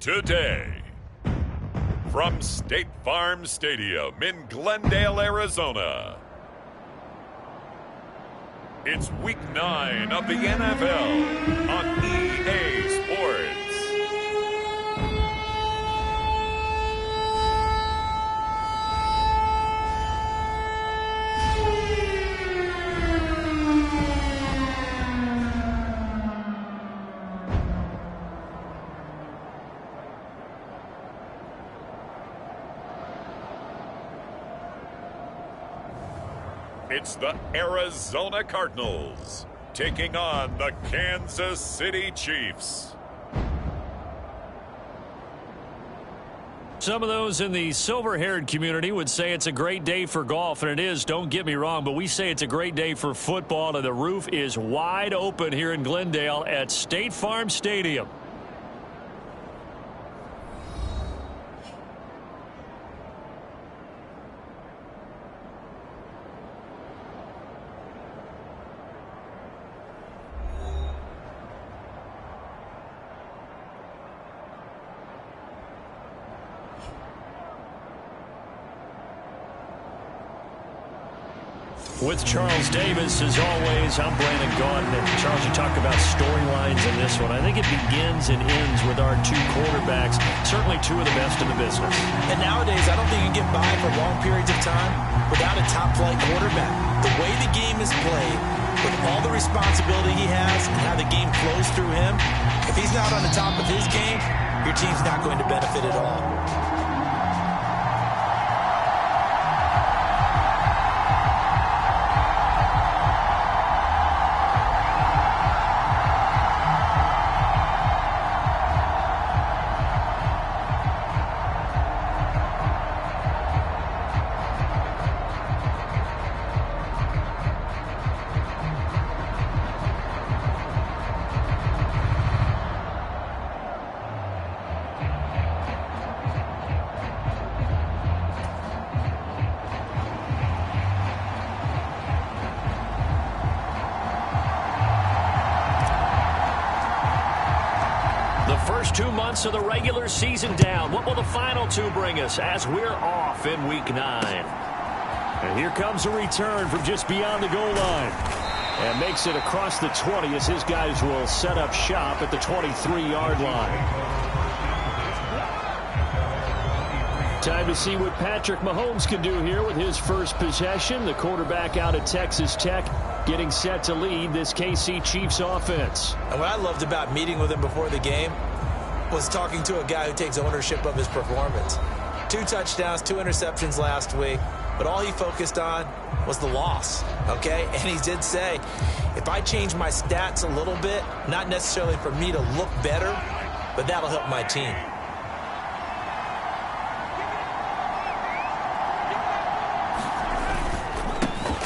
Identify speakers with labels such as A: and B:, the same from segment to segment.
A: today. From State Farm Stadium in Glendale, Arizona, it's Week 9 of the NFL on EA Sports. It's the Arizona Cardinals taking on the Kansas City Chiefs.
B: Some of those in the silver-haired community would say it's a great day for golf, and it is, don't get me wrong, but we say it's a great day for football, and the roof is wide open here in Glendale at State Farm Stadium. With Charles Davis, as always, I'm Brandon Gaudin. And Charles, you talk about storylines in this one. I think it begins and ends with our two quarterbacks, certainly two of the best in the business.
C: And nowadays, I don't think you can get by for long periods of time without a top-flight quarterback. The way the game is played, with all the responsibility he has and how the game flows through him, if he's not on the top of his game, your team's not going to benefit at all.
B: First 2 months of the regular season down. What will the final two bring us as we're off in Week 9? And here comes a return from just beyond the goal line. And makes it across the 20 as his guys will set up shop at the 23-yard line. Time to see what Patrick Mahomes can do here with his first possession. The quarterback out at Texas Tech getting set to lead this KC Chiefs offense.
C: And what I loved about meeting with him before the game was talking to a guy who takes ownership of his performance. 2 touchdowns, 2 interceptions last week, but all he focused on was the loss, okay? And he did say, if I change my stats a little bit, not necessarily for me to look better, but that'll help my team.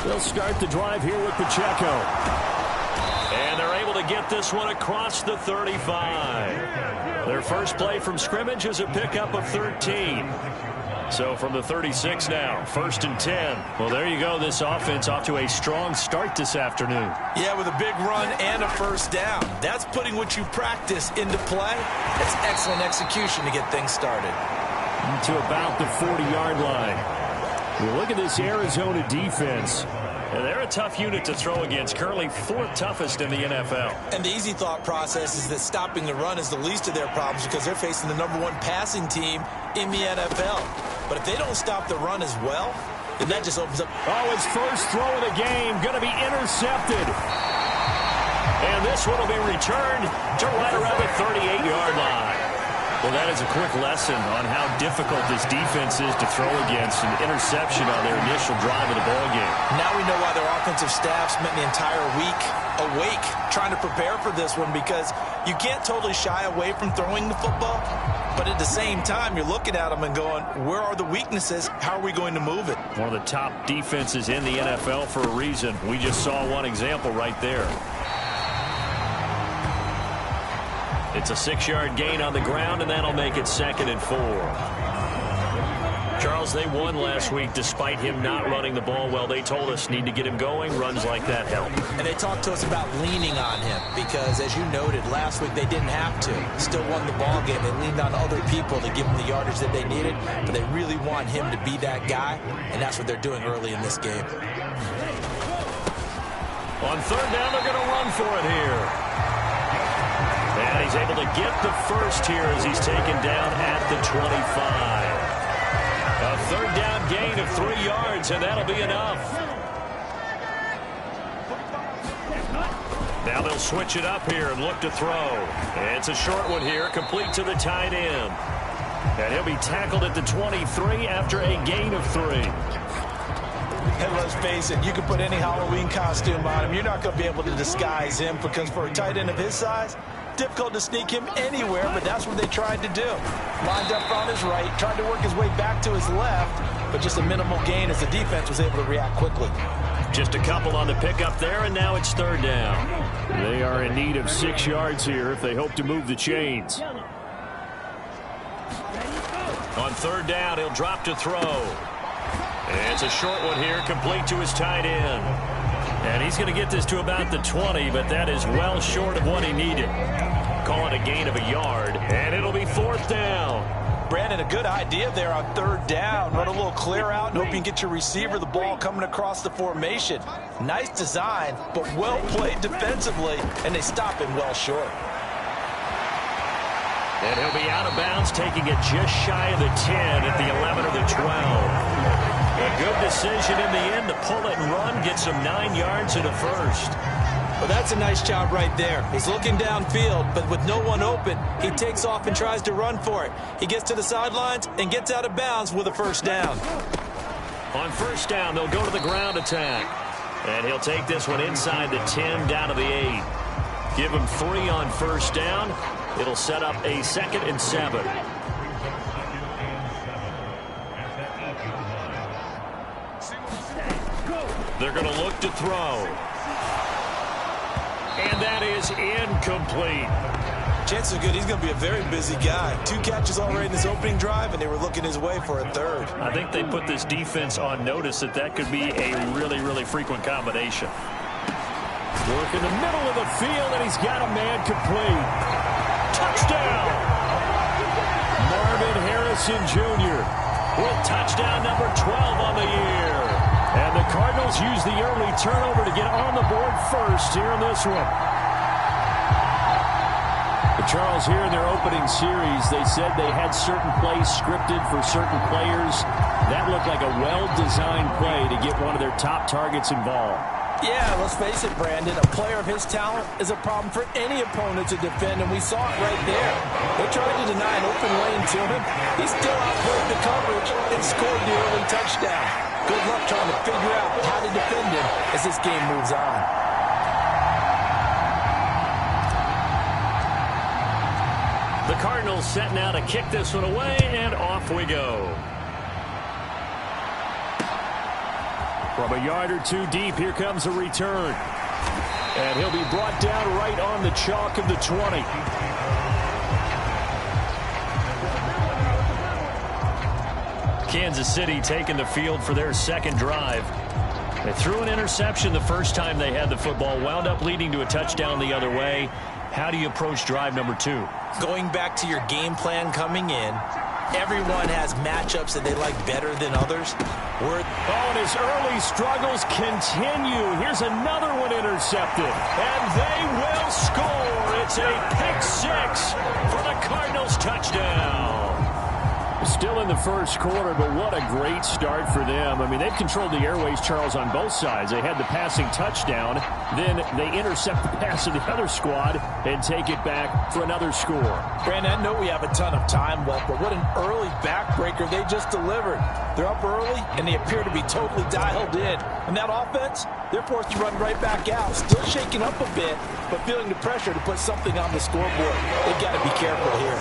B: They'll start the drive here with Pacheco. And they're able to get this one across the 35. Their first play from scrimmage is a pickup of 13. So from the 36 now, 1st and 10. Well, there you go. This offense off to a strong start this afternoon.
C: Yeah, with a big run and a first down. That's putting what you practice into play. That's excellent execution to get things started.
B: To about the 40-yard line. You look at this Arizona defense. And they're a tough unit to throw against, currently 4th toughest in the NFL.
C: And the easy thought process is that stopping the run is the least of their problems because they're facing the #1 passing team in the NFL. But if they don't stop the run as well, then that just opens up.
B: Oh, his first throw of the game going to be intercepted. And this one will be returned to right around the 38-yard line. Well, that is a quick lesson on how difficult this defense is to throw against an interception on their initial drive of the ballgame.
C: Now we know why their offensive staff spent the entire week awake trying to prepare for this one, because you can't totally shy away from throwing the football, but at the same time, you're looking at them and going, where are the weaknesses? How are we going to move it?
B: One of the top defenses in the NFL for a reason. We just saw one example right there. It's a 6-yard gain on the ground, and that'll make it 2nd and 4. Charles, they won last week despite him not running the ball well. They told us need to get him going. Runs like that help.
C: And they talked to us about leaning on him because, as you noted, last week they didn't have to. Still won the ball game. They leaned on other people to give them the yardage that they needed, but they really want him to be that guy, and that's what they're doing early in this game.
B: On third down, they're going to run for it here. And he's able to get the first here as he's taken down at the 25. A third down gain of 3 yards, and that'll be enough. Now they'll switch it up here and look to throw. It's a short one here, complete to the tight end. And he'll be tackled at the 23 after a gain of 3.
C: And let's face it, you can put any Halloween costume on him. You're not going to be able to disguise him because for a tight end of his size, difficult to sneak him anywhere, but that's what they tried to do. Lined up on his right, tried to work his way back to his left, but just a minimal gain as the defense was able to react quickly.
B: Just a couple on the pickup there, and now it's third down. They are in need of 6 yards here if they hope to move the chains. On third down, he'll drop to throw. It's a short one here, complete to his tight end. And he's going to get this to about the 20, but that is well short of what he needed. Call it a gain of a yard, and it'll be fourth down.
C: Brandon, a good idea there on third down. Run a little clear out and hope you can get your receiver the ball coming across the formation. Nice design, but well played defensively, and they stop him well short.
B: And he'll be out of bounds, taking it just shy of the 10 at the 11 or the 12. A good decision in the end to pull it and run, get some 9 yards and a first.
C: Well, that's a nice job right there. He's looking downfield, but with no one open, he takes off and tries to run for it. He gets to the sidelines and gets out of bounds with a first down.
B: On first down, they'll go to the ground attack. And he'll take this one inside the 10, down to the 8. Give him 3 on first down. It'll set up a 2nd and 7. They're going to look to throw. And that is incomplete.
C: Chances are good he's going to be a very busy guy. 2 catches already in this opening drive, and they were looking his way for a third.
B: I think they put this defense on notice that could be a really, really frequent combination. Work in the middle of the field, and he's got a man complete. Touchdown! Marvin Harrison Jr. with touchdown number 12 on the year. And the Cardinals use the early turnover to get on the board first here in this one. But Charles, here in their opening series, they said they had certain plays scripted for certain players. That looked like a well-designed play to get one of their top targets involved.
C: Yeah, let's face it, Brandon. A player of his talent is a problem for any opponent to defend, and we saw it right there. They tried to deny an open lane to him. He still outplayed the coverage and scored the early touchdown. Good luck trying to figure out how to defend him as this game moves on.
B: The Cardinals set now to kick this one away, and off we go. From a yard or 2 deep, here comes a return. And he'll be brought down right on the chalk of the 20. Kansas City taking the field for their second drive. They threw an interception the first time they had the football, wound up leading to a touchdown the other way. How do you approach drive number 2?
C: Going back to your game plan coming in, everyone has matchups that they like better than others.
B: And his early struggles continue. Here's another one intercepted. And they will score. It's a pick 6 for the Cardinals touchdown. Still in the first quarter, but what a great start for them. I mean, they've controlled the airways, Charles, on both sides. They had the passing touchdown, then they intercept the pass of the other squad and take it back for another score.
C: Brandon, I know we have a ton of time left, but what an early backbreaker they just delivered. They're up early, and they appear to be totally dialed in. And that offense, they're forced to run right back out, still shaking up a bit, but feeling the pressure to put something on the scoreboard. They've got to be careful here.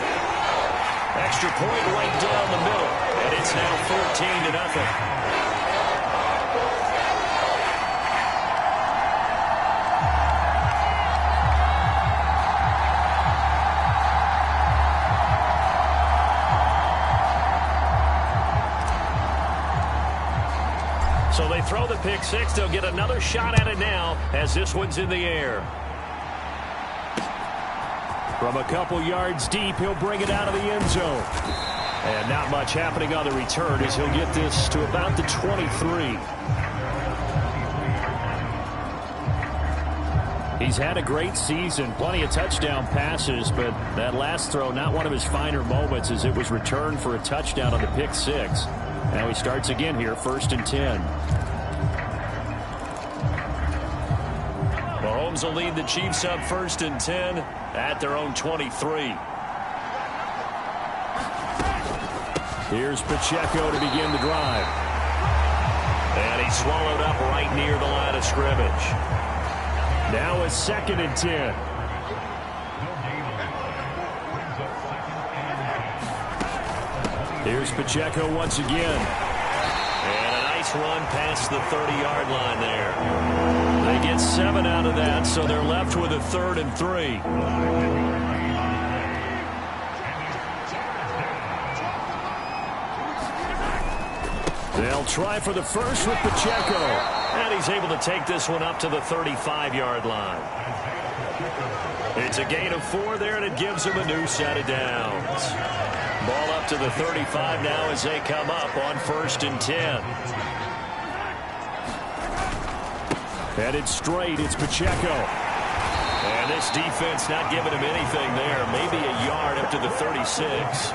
B: Extra point right down the middle, and it's now 14-0. throw the pick six. They'll get another shot at it now as this one's in the air. From a couple yards deep, he'll bring it out of the end zone. And not much happening on the return as he'll get this to about the 23. He's had a great season, plenty of touchdown passes, but that last throw, not one of his finer moments as it was returned for a touchdown on the pick six. Now he starts again here, 1st and 10. Mahomes will lead the Chiefs up 1st and 10 at their own 23. Here's Pacheco to begin the drive. And he's swallowed up right near the line of scrimmage. Now a 2nd and 10. Here's Pacheco once again. And a nice run past the 30-yard line there. They get 7 out of that, so they're left with a 3rd and 3. They'll try for the first with Pacheco. And he's able to take this one up to the 35-yard line. It's a gain of 4 there, and it gives him a new set of downs. Ball up to the 35 now as they come up on 1st and 10. Headed straight, it's Pacheco. And this defense not giving him anything there. Maybe a yard up to the 36.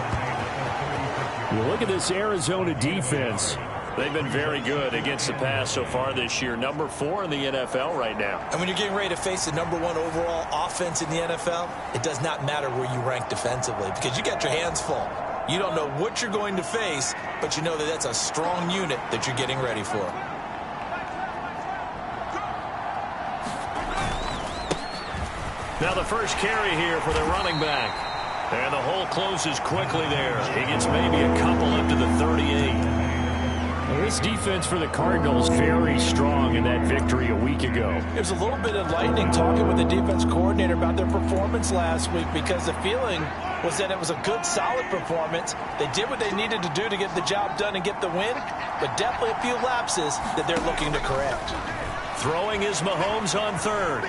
B: You look at this Arizona defense. They've been very good against the pass so far this year. Number 4 in the NFL right now. And when you're getting ready to face the number 1 overall offense in the NFL, it does not matter where you rank defensively because you got your hands full. You don't know what you're going to face, but you know that that's a strong unit that you're getting ready for. Now the first carry here for the running back. And the hole closes quickly there. He gets maybe a couple up to the 38. Well, this defense for the Cardinals very strong in that victory a week ago.
C: It was a little bit enlightening talking with the defense coordinator about their performance last week because the feeling was that it was a good, solid performance. They did what they needed to do to get the job done and get the win, but definitely a few lapses that they're looking to correct.
B: Throwing is Mahomes on 3rd.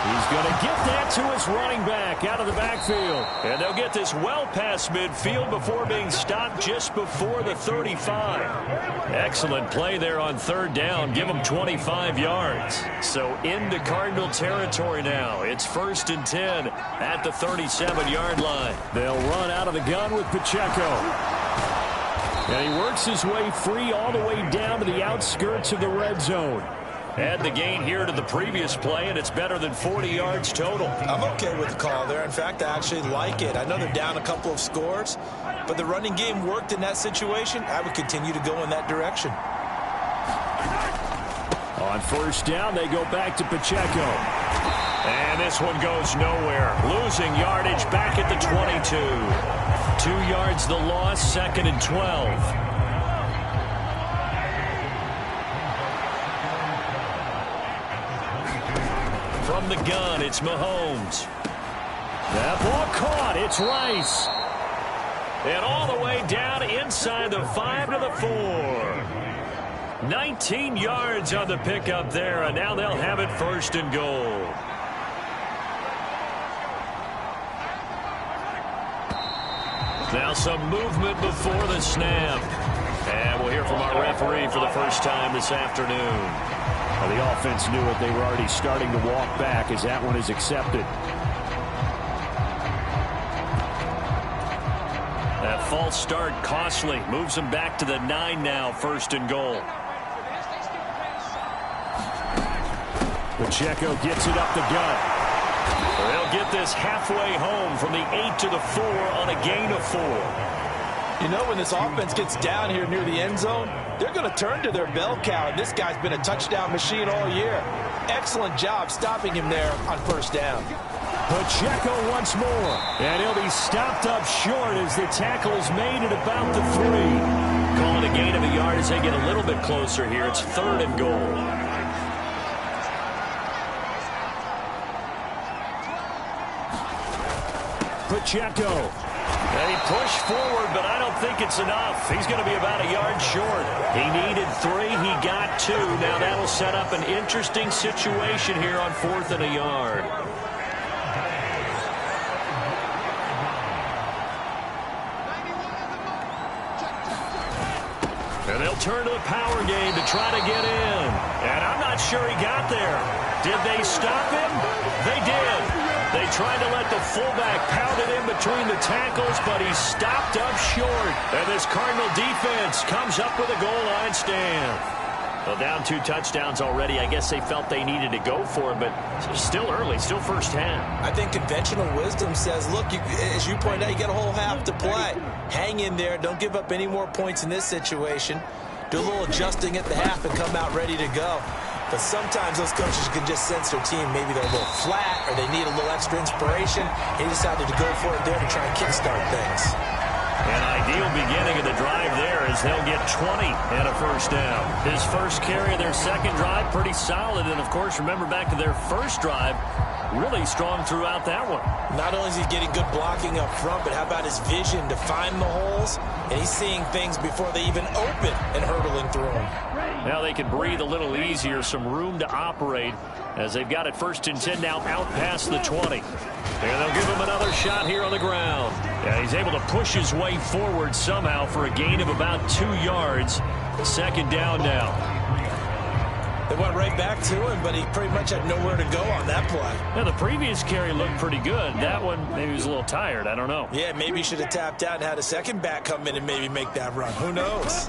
B: He's going to get that to his running back out of the backfield. And they'll get this well past midfield before being stopped just before the 35. Excellent play there on 3rd down. Give them 25 yards. So into Cardinal territory now. It's 1st and 10 at the 37-yard line. They'll run out of the gun with Pacheco. And he works his way free all the way down to the outskirts of the red zone. Add the gain here to the previous play, and it's better than 40 yards total. I'm okay with the call there. In fact, I actually like it. I know they're down a couple of scores, but the running game worked in that situation. I would continue to go in that direction. On 1st down, they go back to Pacheco. And this one goes nowhere. Losing yardage back at the 22. 2 yards the loss, 2nd and 12. From the gun, it's Mahomes. That ball caught. It's Rice. And all the way down inside the 5 to the 4. 19 yards on the pickup there, and now they'll have it 1st and goal. Now some movement before the snap. And we'll hear from our referee for the first time this afternoon. Well, the offense knew it. They were already starting to walk back as that one is accepted. That false start costly. Moves them back to the 9 now, 1st and goal. Pacheco gets it up the gut. They'll get this halfway home from the 8 to the 4 on a gain of 4.
C: You know, when this offense gets down here near the end zone, they're going to turn to their bell cow, and this guy's been a touchdown machine all year. Excellent job stopping him there on 1st down.
B: Pacheco once more, and he'll be stopped up short as the tackle is made at about the 3. Calling a gain of a yard as they get a little bit closer here. It's 3rd and goal. Pacheco. He pushed forward, but I don't think it's enough. He's going to be about a yard short. He needed 3. He got 2. Now that'll set up an interesting situation here on 4th and a yard. And they'll turn to the power game to try to get in. And I'm not sure he got there. Did they stop him? They did. They tried to let the fullback pound it in between the tackles, but he stopped up short. And this Cardinal defense comes up with a goal line stand. Well, down 2 touchdowns already. I guess they felt they needed to go for it, but still early, still first half.
C: I think conventional wisdom says, look, as you point out, you got a whole half to play. Hang in there. Don't give up any more points in this situation. Do a little adjusting at the half and come out ready to go. But sometimes those coaches can just sense their team. Maybe they're a little flat or they need a little extra inspiration. He decided to go for it there to try and kickstart things.
B: An ideal beginning of the drive there as they'll get 20 and a first down. His first carry of their second drive, pretty solid. And, of course, remember back to their first drive, really strong throughout that one.
C: Not only is he getting good blocking up front, but how about his vision to find the holes? And he's seeing things before they even open and hurtling through them.
B: Now they can breathe a little easier, some room to operate as they've got it 1st and 10 now out past the 20. And they'll give him another shot here on the ground. Yeah, he's able to push his way forward somehow for a gain of about 2 yards. 2nd down now.
C: They went right back to him, but he pretty much had nowhere to go on that play.
B: Now, the previous carry looked pretty good. That one, maybe he was a little tired. I don't know.
C: Yeah, maybe he should have tapped out and had a second back come in and maybe make that run. Who knows?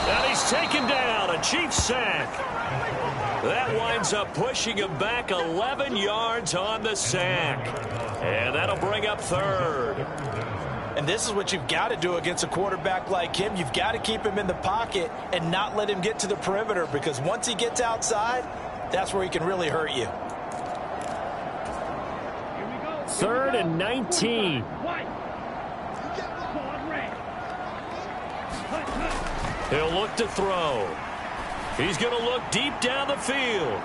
B: And he's taken down. A Chiefs sack. That winds up pushing him back 11 yards on the sack. And that'll bring up 3rd.
C: And this is what you've got to do against a quarterback like him. You've got to keep him in the pocket and not let him get to the perimeter, because once he gets outside, that's where he can really hurt you.
B: 3rd and 19. He'll look to throw. He's going to look deep down the field.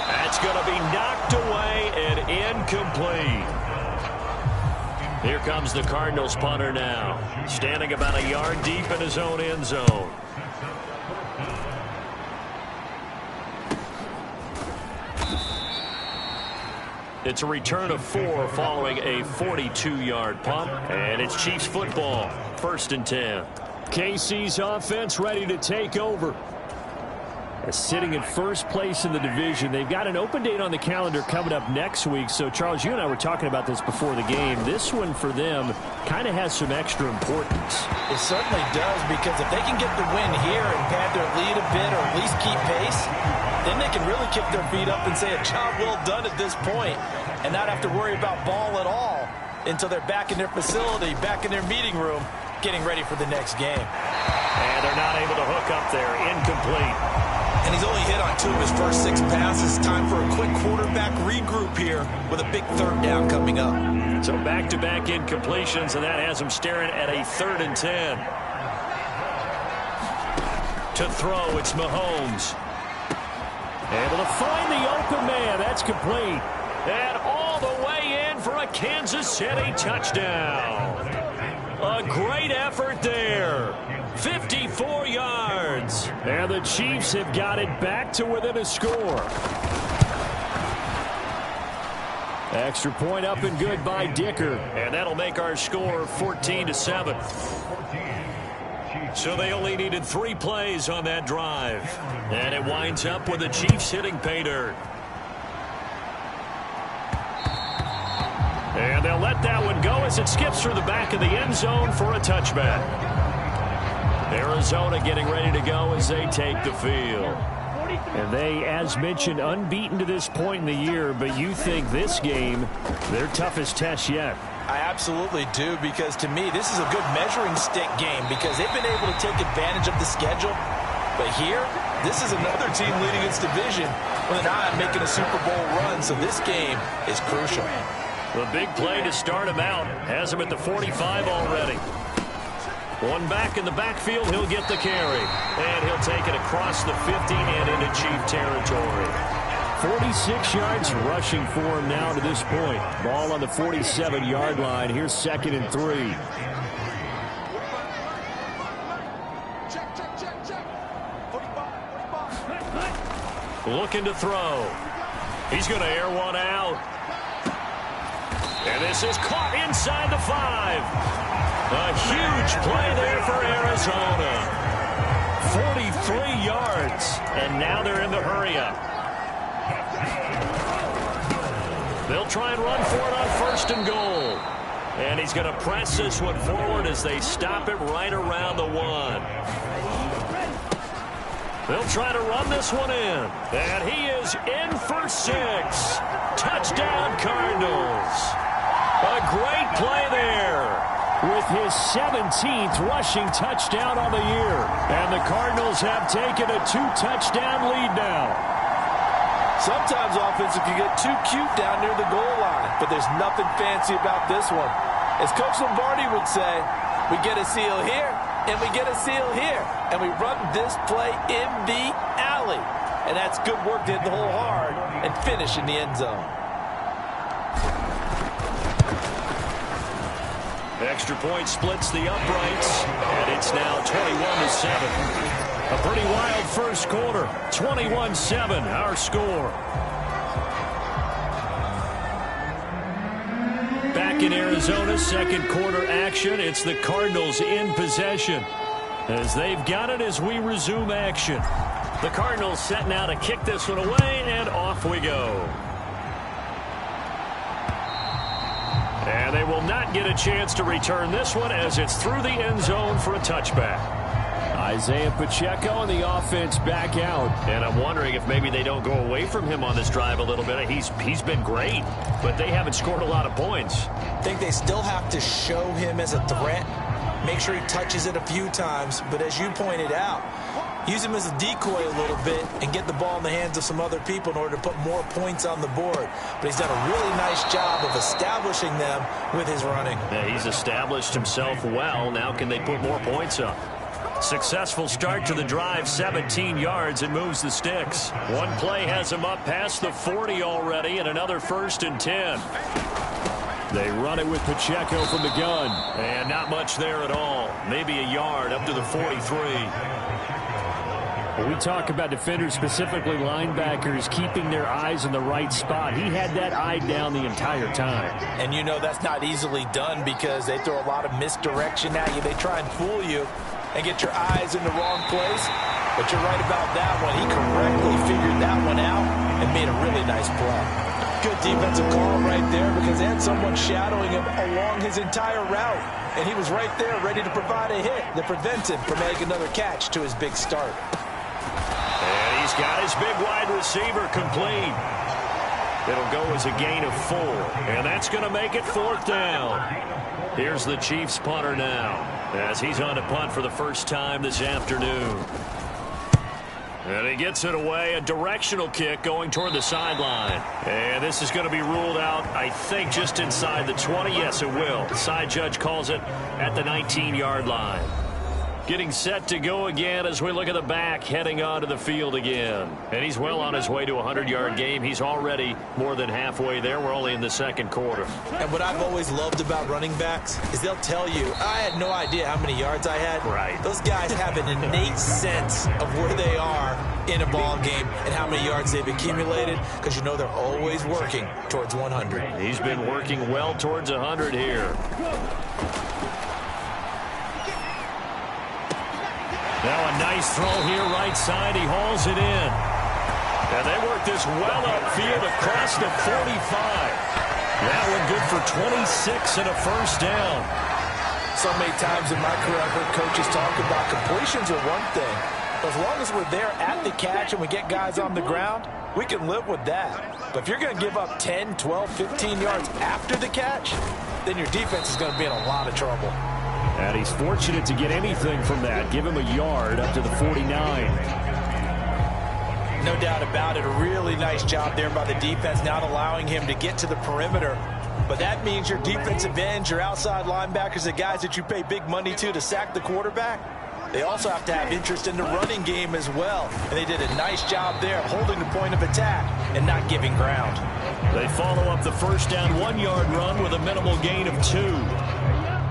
B: That's going to be knocked away and incomplete. Here comes the Cardinals punter now, standing about a yard deep in his own end zone. It's a return of 4 following a 42-yard punt, and it's Chiefs football, 1st and 10. KC's offense ready to take over. Sitting in first place in the division. They've got an open date on the calendar coming up next week. So, Charles, you and I were talking about this before the game. This one for them kind of has some extra importance.
C: It certainly does, because if they can get the win here and pad their lead a bit or at least keep pace, then they can really kick their feet up and say a job well done at this point and not have to worry about ball at all until they're back in their facility, back in their meeting room, getting ready for the next game.
B: And they're not able to hook up there. Incomplete.
C: And he's only hit on 2 of his first 6 passes. Time for a quick quarterback regroup here with a big 3rd down coming up.
B: So back-to-back incompletions, and that has him staring at a 3rd and 10. To throw, it's Mahomes. Able to find the open man. That's complete. And all the way in for a Kansas City touchdown. A great effort there. 54 yards. And the Chiefs have got it back to within a score. Extra point up and good by Dicker. And that'll make our score 14-7. So they only needed 3 plays on that drive. And it winds up with the Chiefs hitting pay dirt. And they'll let that one go as it skips through the back of the end zone for a touchback. Arizona getting ready to go as they take the field. And they, as mentioned, unbeaten to this point in the year, but you think this game, their toughest test yet.
C: I absolutely do, because to me, this is a good measuring stick game because they've been able to take advantage of the schedule. But here, this is another team leading its division with an eye on making a Super Bowl run, so this game is crucial.
B: The big play to start him out has him at the 45 already. One back in the backfield, he'll get the carry. And he'll take it across the 50 and into Chief territory. 46 yards rushing for him now to this point. Ball on the 47-yard line. Here's 2nd and 3. Looking to throw. He's going to air one out. And this is caught inside the 5. A huge play there for Arizona. 43 yards. And now they're in the hurry-up. They'll try and run for it on 1st and goal. And he's going to press this one forward as they stop it right around the 1. They'll try to run this one in. And he is in for 6. Touchdown, Cardinals. A great play there with his 17th rushing touchdown on the year. And the Cardinals have taken a 2-touchdown lead now.
C: Sometimes offensive can get too cute down near the goal line, but there's nothing fancy about this one. As Coach Lombardi would say, we get a seal here, and we get a seal here, and we run this play in the alley. And that's good work to hit the hole hard and finish in the end zone.
B: Extra point splits the uprights, and it's now 21-7. A pretty wild first quarter. 21-7, our score. Back in Arizona, second quarter action. It's the Cardinals in possession as they've got it as we resume action. The Cardinals set now to kick this one away, and off we go. And they will not get a chance to return this one as it's through the end zone for a touchback. Isaiah Pacheco and the offense back out. And I'm wondering if maybe they don't go away from him on this drive a little bit. He's been great, but they haven't scored a lot of points.
C: I think they still have to show him as a threat. Make sure he touches it a few times. But as you pointed out, use him as a decoy a little bit and get the ball in the hands of some other people in order to put more points on the board. But he's done a really nice job of establishing them with his running.
B: Yeah, he's established himself well. Now can they put more points up? Successful start to the drive, 17 yards, and moves the sticks. One play has him up past the 40 already, and another 1st and 10. They run it with Pacheco from the gun. And not much there at all. Maybe a yard up to the 43. When we talk about defenders, specifically linebackers, keeping their eyes in the right spot, he had that eye down the entire time.
C: And you know that's not easily done because they throw a lot of misdirection at you. They try and fool you and get your eyes in the wrong place. But you're right about that one. He correctly figured that one out and made a really nice play. Good defensive call right there because they had someone shadowing him along his entire route. And he was right there ready to provide a hit that prevents him from making another catch to his big start.
B: And he's got his big wide receiver complete. It'll go as a gain of 4. And that's going to make it 4th down. Here's the Chiefs punter now as he's on to punt for the first time this afternoon. And he gets it away, a directional kick going toward the sideline. And this is going to be ruled out, I think, just inside the 20. Yes, it will. The side judge calls it at the 19-yard line. Getting set to go again as we look at the back, heading onto the field again. And he's well on his way to a 100-yard game. He's already more than halfway there. We're only in the second quarter.
C: And what I've always loved about running backs is they'll tell you, I had no idea how many yards I had.
B: Right.
C: Those guys have an innate sense of where they are in a ball game and how many yards they've accumulated because you know they're always working towards 100.
B: He's been working well towards 100 here. Now a nice throw here right side. He hauls it in. And they work this well upfield across the 45. That one good for 26 and a first down.
C: So many times in my career I've heard coaches talk about completions are one thing. But as long as we're there at the catch and we get guys on the ground, we can live with that. But if you're going to give up 10, 12, 15 yards after the catch, then your defense is going to be in a lot of trouble.
B: And he's fortunate to get anything from that. Give him a yard up to the 49.
C: No doubt about it. A really nice job there by the defense, not allowing him to get to the perimeter. But that means your defensive ends, your outside linebackers, the guys that you pay big money to sack the quarterback, they also have to have interest in the running game as well. And they did a nice job there holding the point of attack and not giving ground.
B: They follow up the first down 1-yard run with a minimal gain of 2.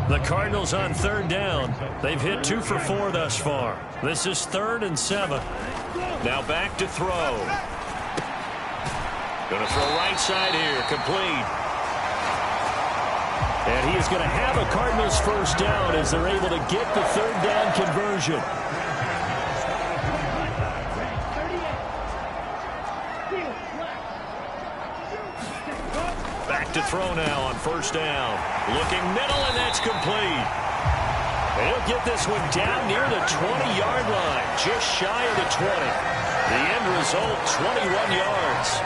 B: The Cardinals on third down. They've hit 2 for 4 thus far. This is 3rd and 7. Now back to throw. Going to throw right side here, complete. And he is going to have a Cardinals first down as they're able to get the third down conversion. Back to throw now on first down. Looking middle, and that's complete. He'll get this one down near the 20-yard line, just shy of the 20. The end result, 21 yards.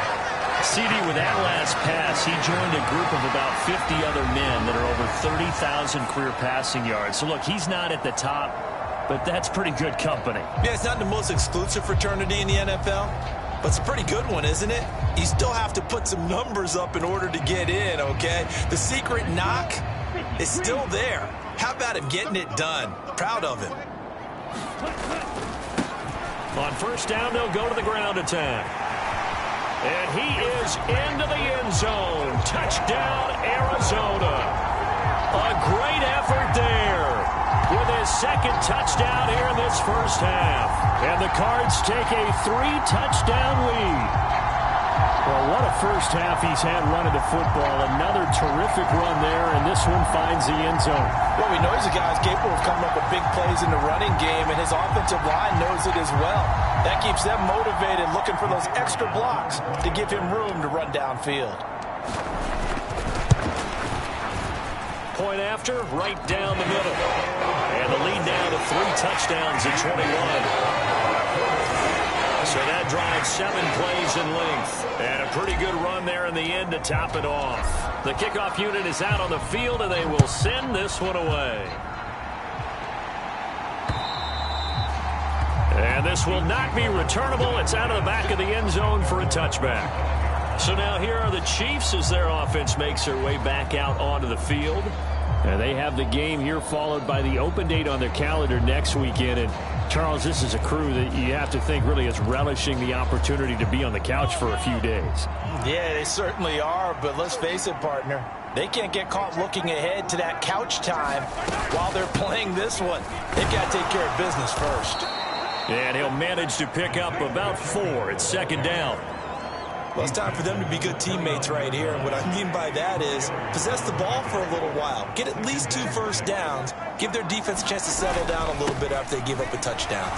B: CD, with that last pass, he joined a group of about 50 other men that are over 30,000 career passing yards. So, look, he's not at the top, but that's pretty good company.
C: Yeah, it's not the most exclusive fraternity in the NFL, but it's a pretty good one, isn't it? You still have to put some numbers up in order to get in, okay? The secret knock is still there. How about him getting it done? Proud of him.
B: On first down, they'll go to the ground attack. And he is into the end zone. Touchdown, Arizona. A great effort there with his second touchdown here in this first half. And the Cards take a 3-touchdown lead. Well, what a first half he's had running the football. Another terrific run there, and this one finds the end zone.
C: Well, we know he's a guy who's capable of coming up with big plays in the running game, and his offensive line knows it as well. That keeps them motivated, looking for those extra blocks to give him room to run downfield.
B: Point after, right down the middle. And the lead now to 3 touchdowns at 21. So that drives 7 plays in length. And a pretty good run there in the end to top it off. The kickoff unit is out on the field, and they will send this one away. And this will not be returnable. It's out of the back of the end zone for a touchback. So now here are the Chiefs as their offense makes their way back out onto the field. And they have the game here followed by the open date on their calendar next weekend. And Charles, this is a crew that you have to think really is relishing the opportunity to be on the couch for a few days.
C: Yeah, they certainly are, but let's face it, partner. They can't get caught looking ahead to that couch time while they're playing this one. They've got to take care of business first.
B: And he'll manage to pick up about 4. It's second down.
C: Well, it's time for them to be good teammates right here. And what I mean by that is possess the ball for a little while. Get at least 2 first downs. Give their defense a chance to settle down a little bit after they give up a touchdown.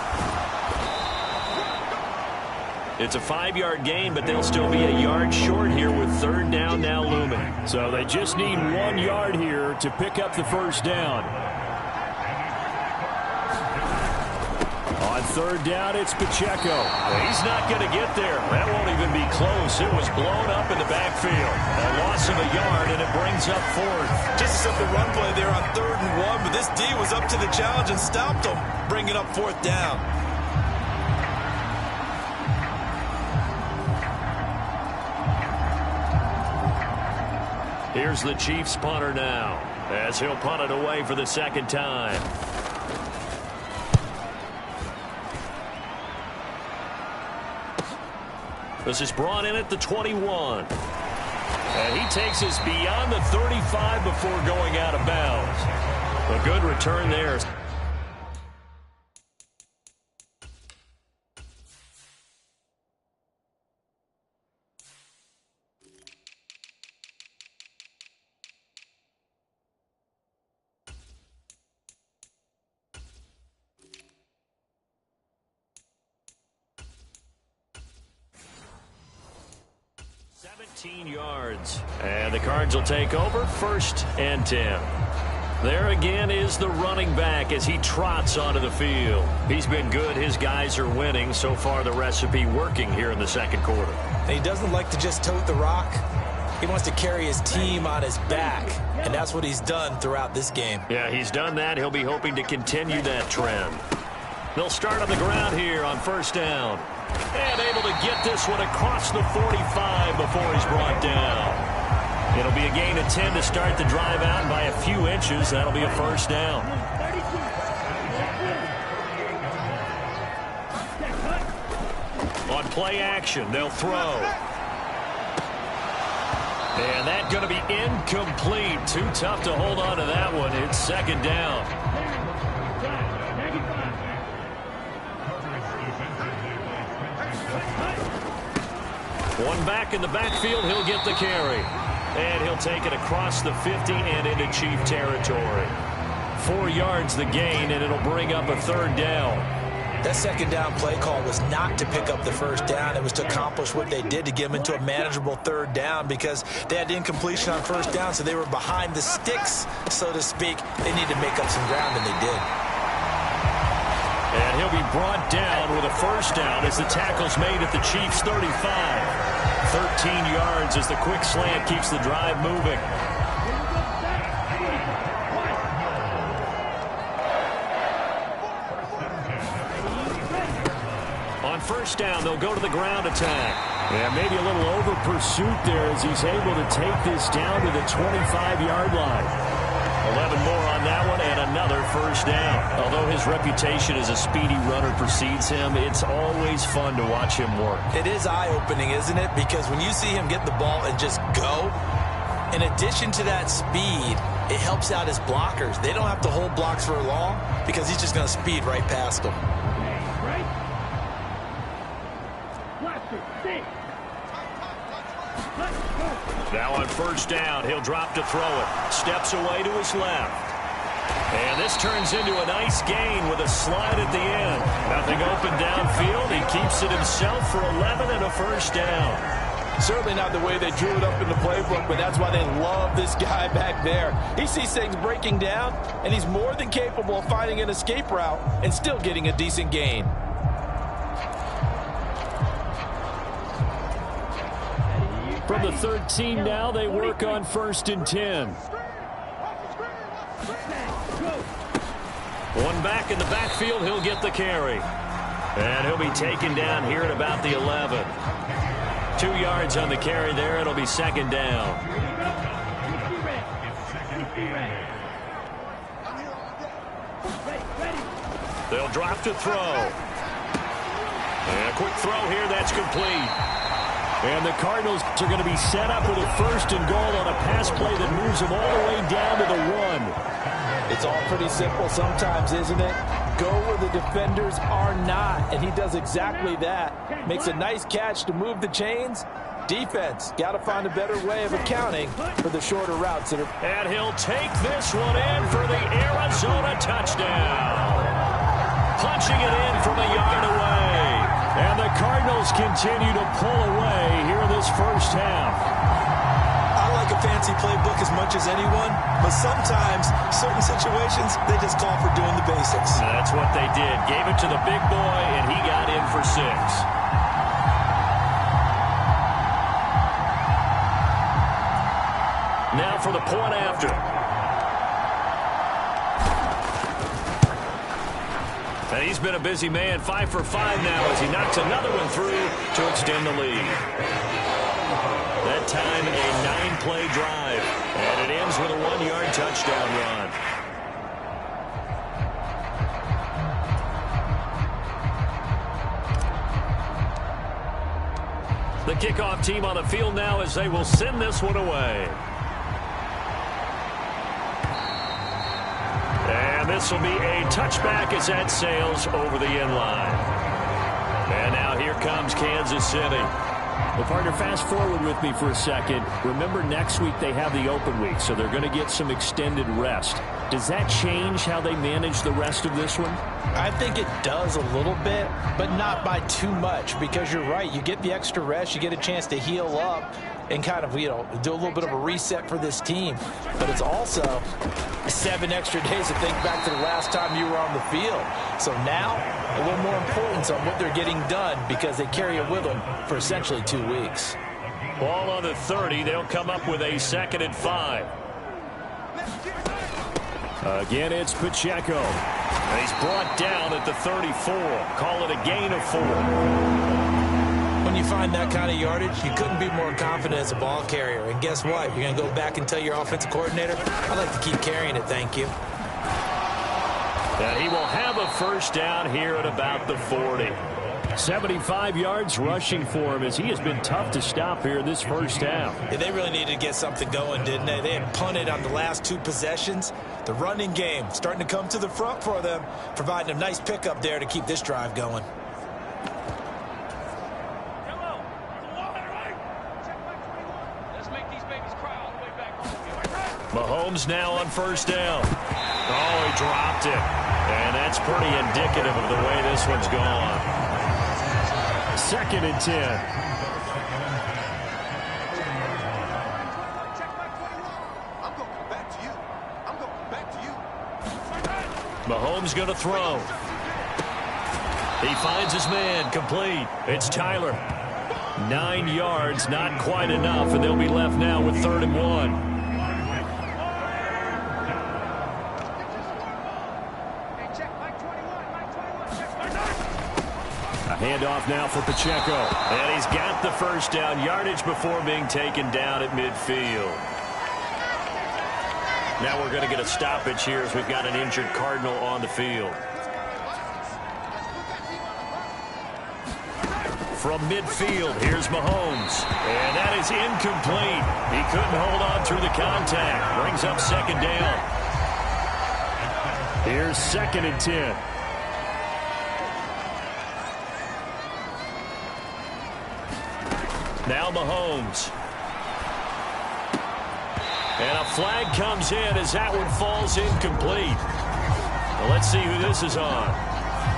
B: It's a 5-yard gain, but they'll still be a yard short here with third down now looming. So they just need 1 yard here to pick up the first down. On third down, it's Pacheco. He's not going to get there. That won't even be close. It was blown up in the backfield. A loss of a yard, and it brings up 4th.
C: Just a simple run play there on 3rd and 1, but this D was up to the challenge and stopped them, bringing up 4th down.
B: Here's the Chiefs punter now, as he'll punt it away for the second time. This is brought in at the 21. And he takes us beyond the 35 before going out of bounds. A good return there. Yards. And the Cards will take over 1st and 10. There again is the running back as he trots onto the field. He's been good. His guys are winning. So far, the recipe working here in the second quarter.
C: And he doesn't like to just tote the rock. He wants to carry his team on his back, and that's what he's done throughout this game.
B: Yeah, he's done that. He'll be hoping to continue that trend. They'll start on the ground here on first down. And able to get this one across the 45 before he's brought down. It'll be a gain of 10 to start the drive out, and by a few inches, that'll be a first down. On play action, they'll throw. And that's going to be incomplete. Too tough to hold on to that one. It's second down. One back in the backfield. He'll get the carry. And he'll take it across the 50 and into Chief territory. 4 yards the gain, and it'll bring up a third down.
C: That second down play call was not to pick up the first down. It was to accomplish what they did, to get them into a manageable third down, because they had incompletion on first down, so they were behind the sticks, so to speak. They needed to make up some ground, and they did.
B: And he'll be brought down with a first down as the tackle's made at the Chiefs' 35. 13 yards as the quick slant keeps the drive moving. On first down, they'll go to the ground attack. Yeah, maybe a little over pursuit there as he's able to take this down to the 25-yard line. 11 more on that one and another first down. Although his reputation as a speedy runner precedes him, it's always fun to watch him work.
C: It is eye-opening, isn't it? Because when you see him get the ball and just go, in addition to that speed, it helps out his blockers. They don't have to hold blocks for long because he's just going to speed right past them.
B: Now on first down, he'll drop to throw it. Steps away to his left. And this turns into a nice gain with a slide at the end. Nothing open downfield. He keeps it himself for 11 and a first down.
D: Certainly not the way they drew it up in the playbook, but that's why they love this guy back there. He sees things breaking down, and he's more than capable of finding an escape route and still getting a decent gain.
B: From the 13 now, they work on 1st and 10. One back in the backfield, he'll get the carry. And he'll be taken down here at about the 11. 2 yards on the carry there. It'll be second down. They'll drop to throw. And a quick throw here, that's complete. And the Cardinals are going to be set up with a 1st and goal on a pass play that moves them all the way down to the 1.
D: It's all pretty simple sometimes, isn't it? Go where the defenders are not, and he does exactly that. Makes a nice catch to move the chains. Defense, got to find a better way of accounting for the shorter routes that are.
B: And he'll take this one in for the Arizona touchdown. Punching it in from a yard away. And the Cardinals continue to pull away here in this first half.
C: I like a fancy playbook as much as anyone, but sometimes, certain situations, they just call for doing the basics.
B: That's what they did. Gave it to the big boy, and he got in for 6. Now for the point after. And he's been a busy man, 5 for 5 now as he knocks another one through to extend the lead. That time a 9-play drive, and it ends with a 1-yard touchdown run. The kickoff team on the field now as they will send this one away. And this will be a touchback as that sails over the end line. And now here comes Kansas City. Well, partner, fast forward with me for a second. Remember, next week they have the open week, so they're going to get some extended rest. Does that change how they manage the rest of this one?
D: I think it does a little bit, but not by too much, because you're right. You get the extra rest. You get a chance to heal up and kind of, do a little bit of a reset for this team. But it's also 7 extra days to think back to the last time you were on the field. So now, a little more importance on what they're getting done because they carry it with them for essentially 2 weeks.
B: Ball on the 30. They'll come up with a 2nd and 5. Again, it's Pacheco. And he's brought down at the 34. Call it a gain of 4.
C: When you find that kind of yardage, you couldn't be more confident as a ball carrier. And guess what? You're going to go back and tell your offensive coordinator, I'd like to keep carrying it, thank you.
B: And he will have a first down here at about the 40. 75 yards rushing for him as he has been tough to stop here in this first half.
C: Yeah, they really needed to get something going, didn't they? They had punted on the last 2 possessions. The running game starting to come to the front for them, providing a nice pickup there to keep this drive going.
B: Mahomes now on first down. Oh, he dropped it. And that's pretty indicative of the way this one's gone. 2nd and 10. Mahomes going to throw. He finds his man, complete. It's Tyler. 9 yards, not quite enough, and they'll be left now with 3rd and 1. Handoff now for Pacheco. And he's got the first down, yardage before being taken down at midfield. Now we're going to get a stoppage here as we've got an injured Cardinal on the field. From midfield, here's Mahomes. And that is incomplete. He couldn't hold on through the contact. Brings up 2nd down. Here's 2nd and 10. Now Mahomes. And a flag comes in as that one falls incomplete. Well, let's see who this is on.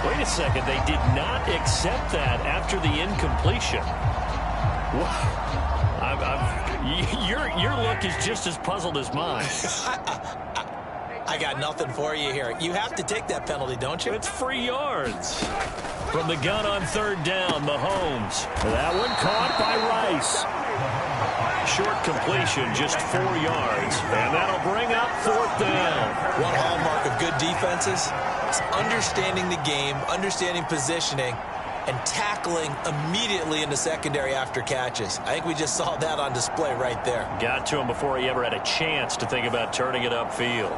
B: Wait a second. They did not accept that after the incompletion. Your look is just as puzzled as mine.
C: I got nothing for you here. You have to take that penalty, don't you?
B: It's 3 yards. From the gun on 3rd down, Mahomes. That one caught by Rice. Short completion, just 4 yards. And that'll bring up 4th down.
C: One hallmark of good defenses is understanding the game, understanding positioning, and tackling immediately in the secondary after catches. I think we just saw that on display right there.
B: Got to him before he ever had a chance to think about turning it upfield.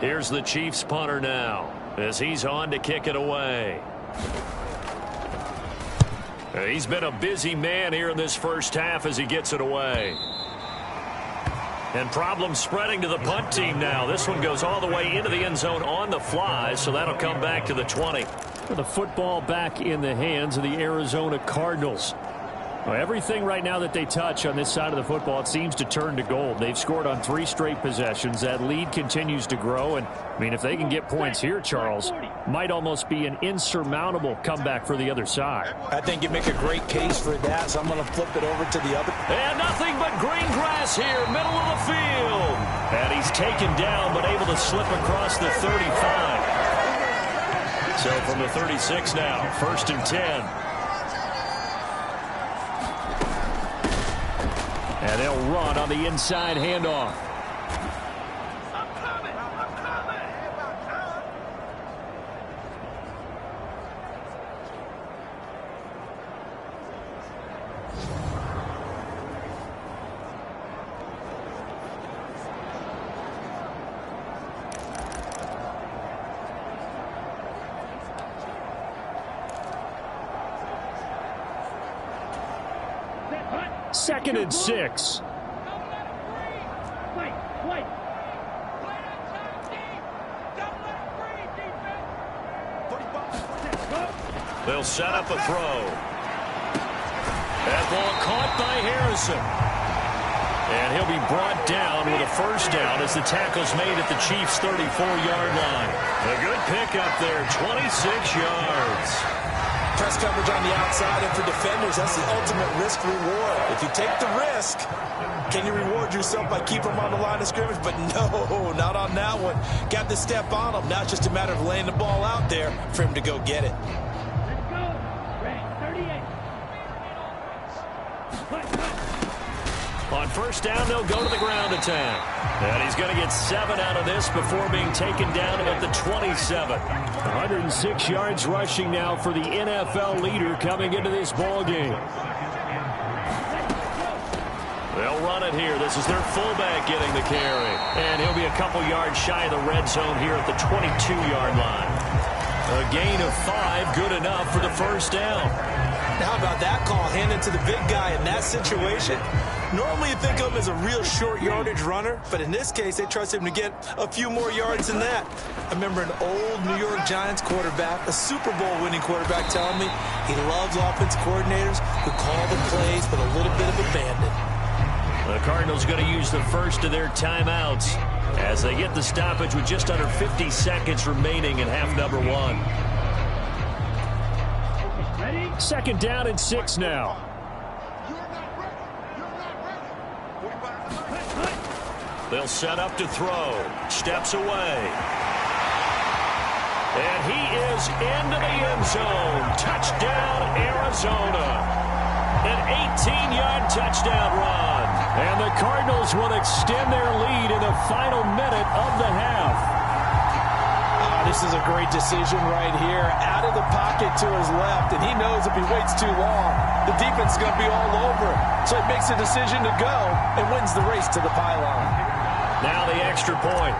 B: Here's the Chiefs punter now as he's on to kick it away. He's been a busy man here in this first half as he gets it away. And problems spreading to the punt team now. This one goes all the way into the end zone on the fly, so that'll come back to the 20. The football back in the hands of the Arizona Cardinals. Well, everything right now that they touch on this side of the football, it seems to turn to gold. They've scored on 3 straight possessions. That lead continues to grow. And, I mean, if they can get points here, Charles, might almost be an insurmountable comeback for the other side.
C: I think you make a great case for that, so I'm going to flip it over to the other.
B: And nothing but green grass here, middle of the field. And he's taken down, but able to slip across the 35. So from the 36 now, 1st and 10. And they'll run on the inside handoff.
E: I'm coming.
B: Second and 6. They'll set up a throw. That ball caught by Harrison. And he'll be brought down with a first down as the tackle's made at the Chiefs' 34-yard line. A good pickup there, 26 yards.
C: Press coverage on the outside, and for defenders, that's the ultimate risk-reward. If you take the risk, can you reward yourself by keeping them on the line of scrimmage? But no, not on that one. Got to step on them. Now it's just a matter of laying the ball out there for him to go get it.
B: On first down, they'll go to the ground attack. And he's going to get 7 out of this before being taken down at the 27. 106 yards rushing now for the NFL leader coming into this ball game. They'll run it here. This is their fullback getting the carry. And he'll be a couple yards shy of the red zone here at the 22-yard line. A gain of 5, good enough for the first down.
C: How about that call handed to the big guy in that situation? Normally you think of him as a real short yardage runner, but in this case they trust him to get a few more yards than that. I remember an old New York Giants quarterback, a Super Bowl winning quarterback, telling me he loves offense coordinators who call the plays with a little bit of abandon.
B: The Cardinals going to use the first of their timeouts as they get the stoppage with just under 50 seconds remaining in half number 1.
F: Second down and 6 now.
B: They'll set up to throw. Steps away. And he is into the end zone. Touchdown, Arizona. An 18-yard touchdown run.
F: And the Cardinals will extend their lead in the final minute of the half.
D: This is a great decision right here. Out of the pocket to his left, and he knows if he waits too long, the defense is going to be all over him. So he makes a decision to go and wins the race to the pylon.
B: Now the extra point.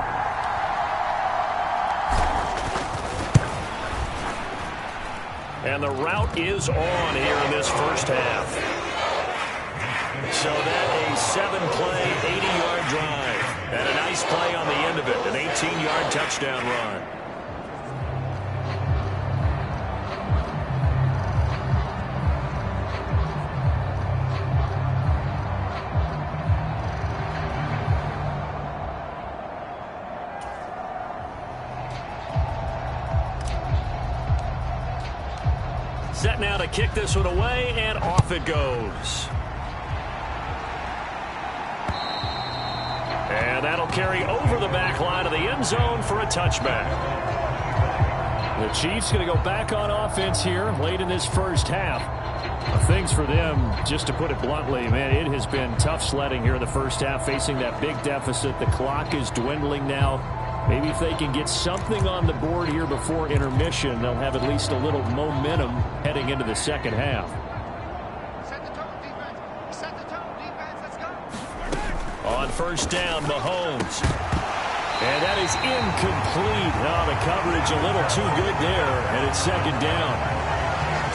B: And the route is on here in this first half. So that a 7-play, 80-yard drive. And a nice play on the end of it, an 18-yard touchdown run. Set now to kick this one away, and off it goes. And that'll carry over the back line of the end zone for a touchback.
F: The Chiefs going to go back on offense here late in this first half. Things for them, just to put it bluntly, man, it has been tough sledding here in the first half, facing that big deficit. The clock is dwindling now. Maybe if they can get something on the board here before intermission, they'll have at least a little momentum heading into the second half.
E: Set the tone, defense. Set the tone, defense. Let's go.
B: On first down, Mahomes. And that is incomplete. Oh, the coverage a little too good there, and it's second down.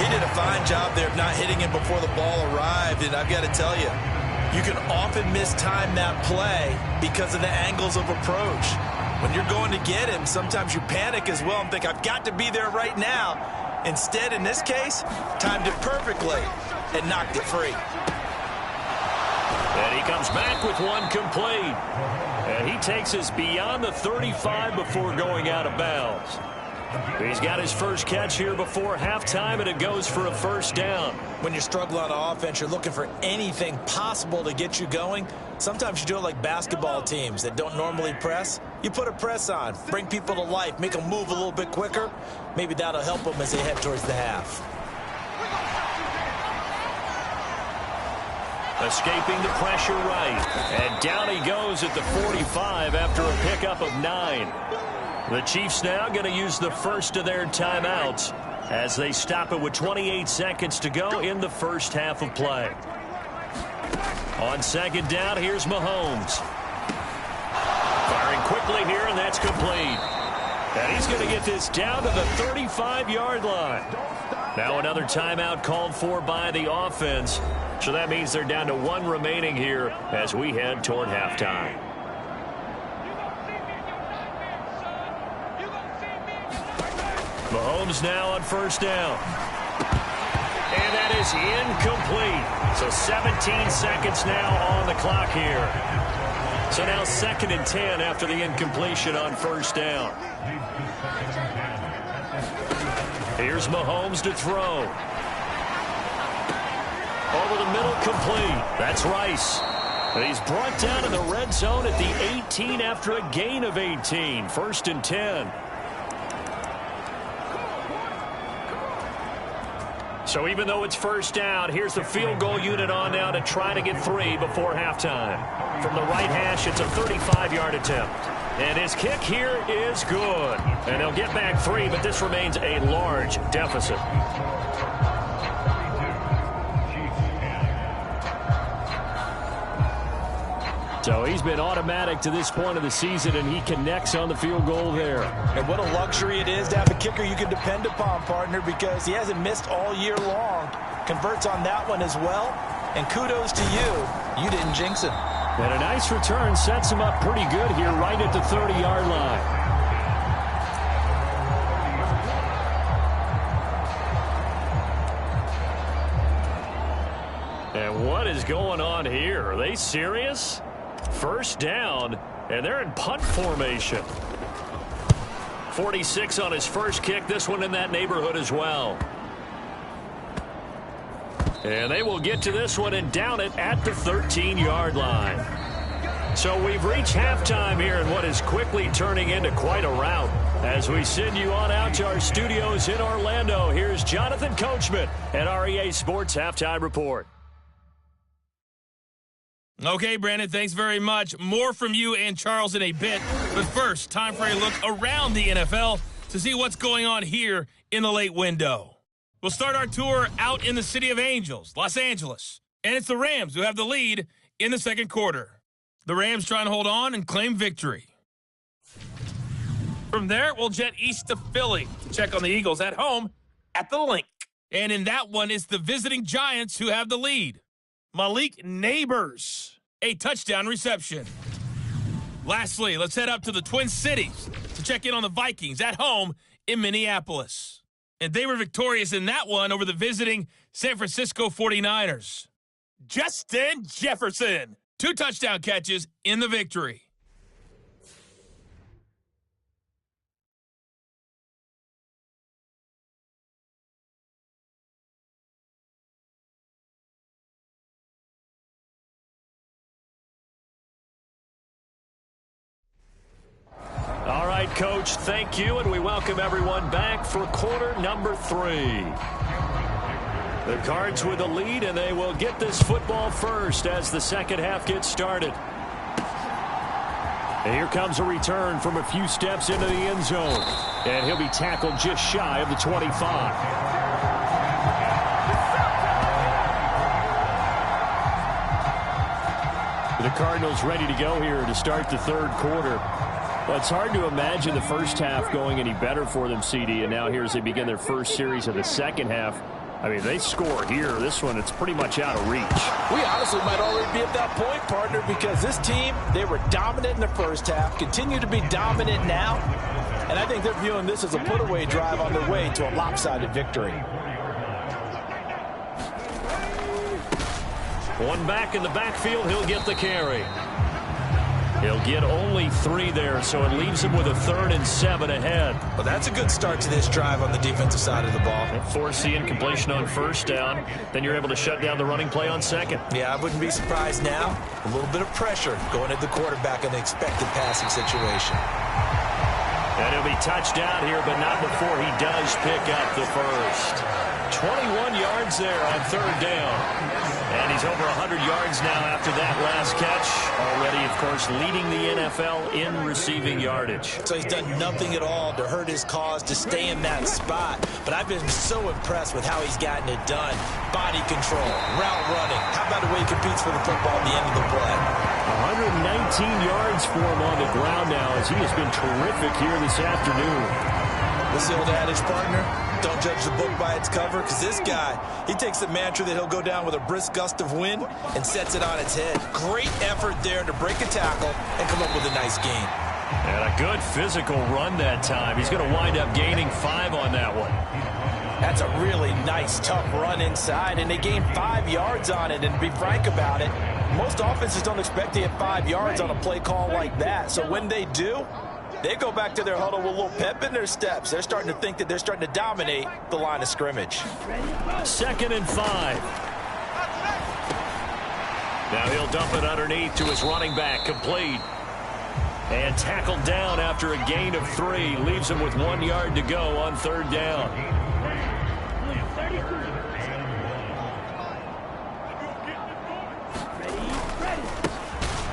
C: He did a fine job there of not hitting him before the ball arrived, and I've got to tell you, you can often mistime that play because of the angles of approach. When you're going to get him, sometimes you panic as well and think, I've got to be there right now. Instead, in this case, timed it perfectly and knocked it free.
B: And he comes back with one complete. And he takes us beyond the 35 before going out of bounds. He's got his first catch here before halftime, and it goes for a first down.
C: When you're struggling on offense, you're looking for anything possible to get you going. Sometimes you do it like basketball teams that don't normally press. You put a press on, bring people to life, make them move a little bit quicker. Maybe that'll help them as they head towards the half.
B: Escaping the pressure right. And down he goes at the 45 after a pickup of 9. The Chiefs now going to use the first of their timeouts as they stop it with 28 seconds to go in the first half of play. On second down, here's Mahomes. Firing quickly here, and that's complete. And he's going to get this down to the 35-yard line. Now another timeout called for by the offense. So that means they're down to 1 remaining here as we head toward halftime. Mahomes now on first down. And that is incomplete. So 17 seconds now on the clock here. So now 2nd and 10 after the incompletion on first down. Here's Mahomes to throw. Over the middle, complete. That's Rice. And he's brought down in the red zone at the 18 after a gain of 18. 1st and 10. So even though it's first down, here's the field goal unit on now to try to get 3 before halftime. From the right hash, it's a 35-yard attempt. And his kick here is good. And they'll get back 3, but this remains a large deficit.
F: So he's been automatic to this point of the season, and he connects on the field goal there.
D: And what a luxury it is to have a kicker you can depend upon, partner, because he hasn't missed all year long. Converts on that one as well. And kudos to you. You didn't jinx him.
F: And a nice return sets him up pretty good here right at the 30-yard line. And what is going on here? Are they serious? First down, and they're in punt formation. 46 on his first kick. This one in that neighborhood as well. And they will get to this one and down it at the 13-yard line. So we've reached halftime here in what is quickly turning into quite a rout. As we send you on out to our studios in Orlando, here's Jonathan Coachman at REA Sports Halftime Report.
G: Okay, Brandon, thanks very much. More from you and Charles in a bit. But first, time for a look around the NFL to see what's going on here in the late window. We'll start our tour out in the City of Angels, Los Angeles. And it's the Rams who have the lead in the second quarter. The Rams trying to hold on and claim victory. From there, we'll jet east to Philly to check on the Eagles at home at the Link. And in that one, it's the visiting Giants who have the lead. Malik Neighbors, a touchdown reception. Lastly, let's head up to the Twin Cities to check in on the Vikings at home in Minneapolis. And they were victorious in that one over the visiting San Francisco 49ers. Justin Jefferson, 2 touchdown catches in the victory.
F: All right, Coach, thank you, and we welcome everyone back for quarter number 3. The Cards with the lead, and they will get this football first as the second half gets started. And here comes a return from a few steps into the end zone, and he'll be tackled just shy of the 25. The Cardinals ready to go here to start the third quarter. Well, it's hard to imagine the first half going any better for them, CD, and now here as they begin their first series of the second half. I mean, they score here. This one, it's pretty much out of reach.
D: We honestly might already be at that point, partner, because this team, they were dominant in the first half, continue to be dominant now, and I think they're viewing this as a put-away drive on their way to a lopsided victory.
F: One back in the backfield, he'll get the carry. He'll get only 3 there, so it leaves him with a 3rd and 7 ahead.
C: Well, that's a good start to this drive on the defensive side of the ball.
F: Force the incompletion on first down. Then you're able to shut down the running play on second.
C: Yeah, I wouldn't be surprised now. A little bit of pressure going at the quarterback in an expected passing situation.
F: And he'll be touched down here, but not before he does pick up the first. 21 yards there on 3rd down. And he's over 100 yards now after that last catch. Already, of course, leading the NFL in receiving yardage.
C: So he's done nothing at all to hurt his cause, to stay in that spot. But I've been so impressed with how he's gotten it done. Body control, route running. How about the way he competes for the football at the end of the play?
F: 119 yards for him on the ground now as he has been terrific here this afternoon.
C: What's the old adage, partner? Don't judge the book by its cover, because this guy, he takes the mantra that he'll go down with a brisk gust of wind and sets it on its head. Great effort there to break a tackle and come up with a nice gain.
F: And a good physical run that time. He's going to wind up gaining 5 on that one.
D: That's a really nice, tough run inside, and they gained 5 yards on it. And to be frank about it, most offenses don't expect to get 5 yards on a play call like that. So when they do, they go back to their huddle with a little pep in their steps. They're starting to think that they're starting to dominate the line of scrimmage.
F: 2nd and 5. Now he'll dump it underneath to his running back, complete. And tackled down after a gain of 3. Leaves him with 1 yard to go on 3rd down.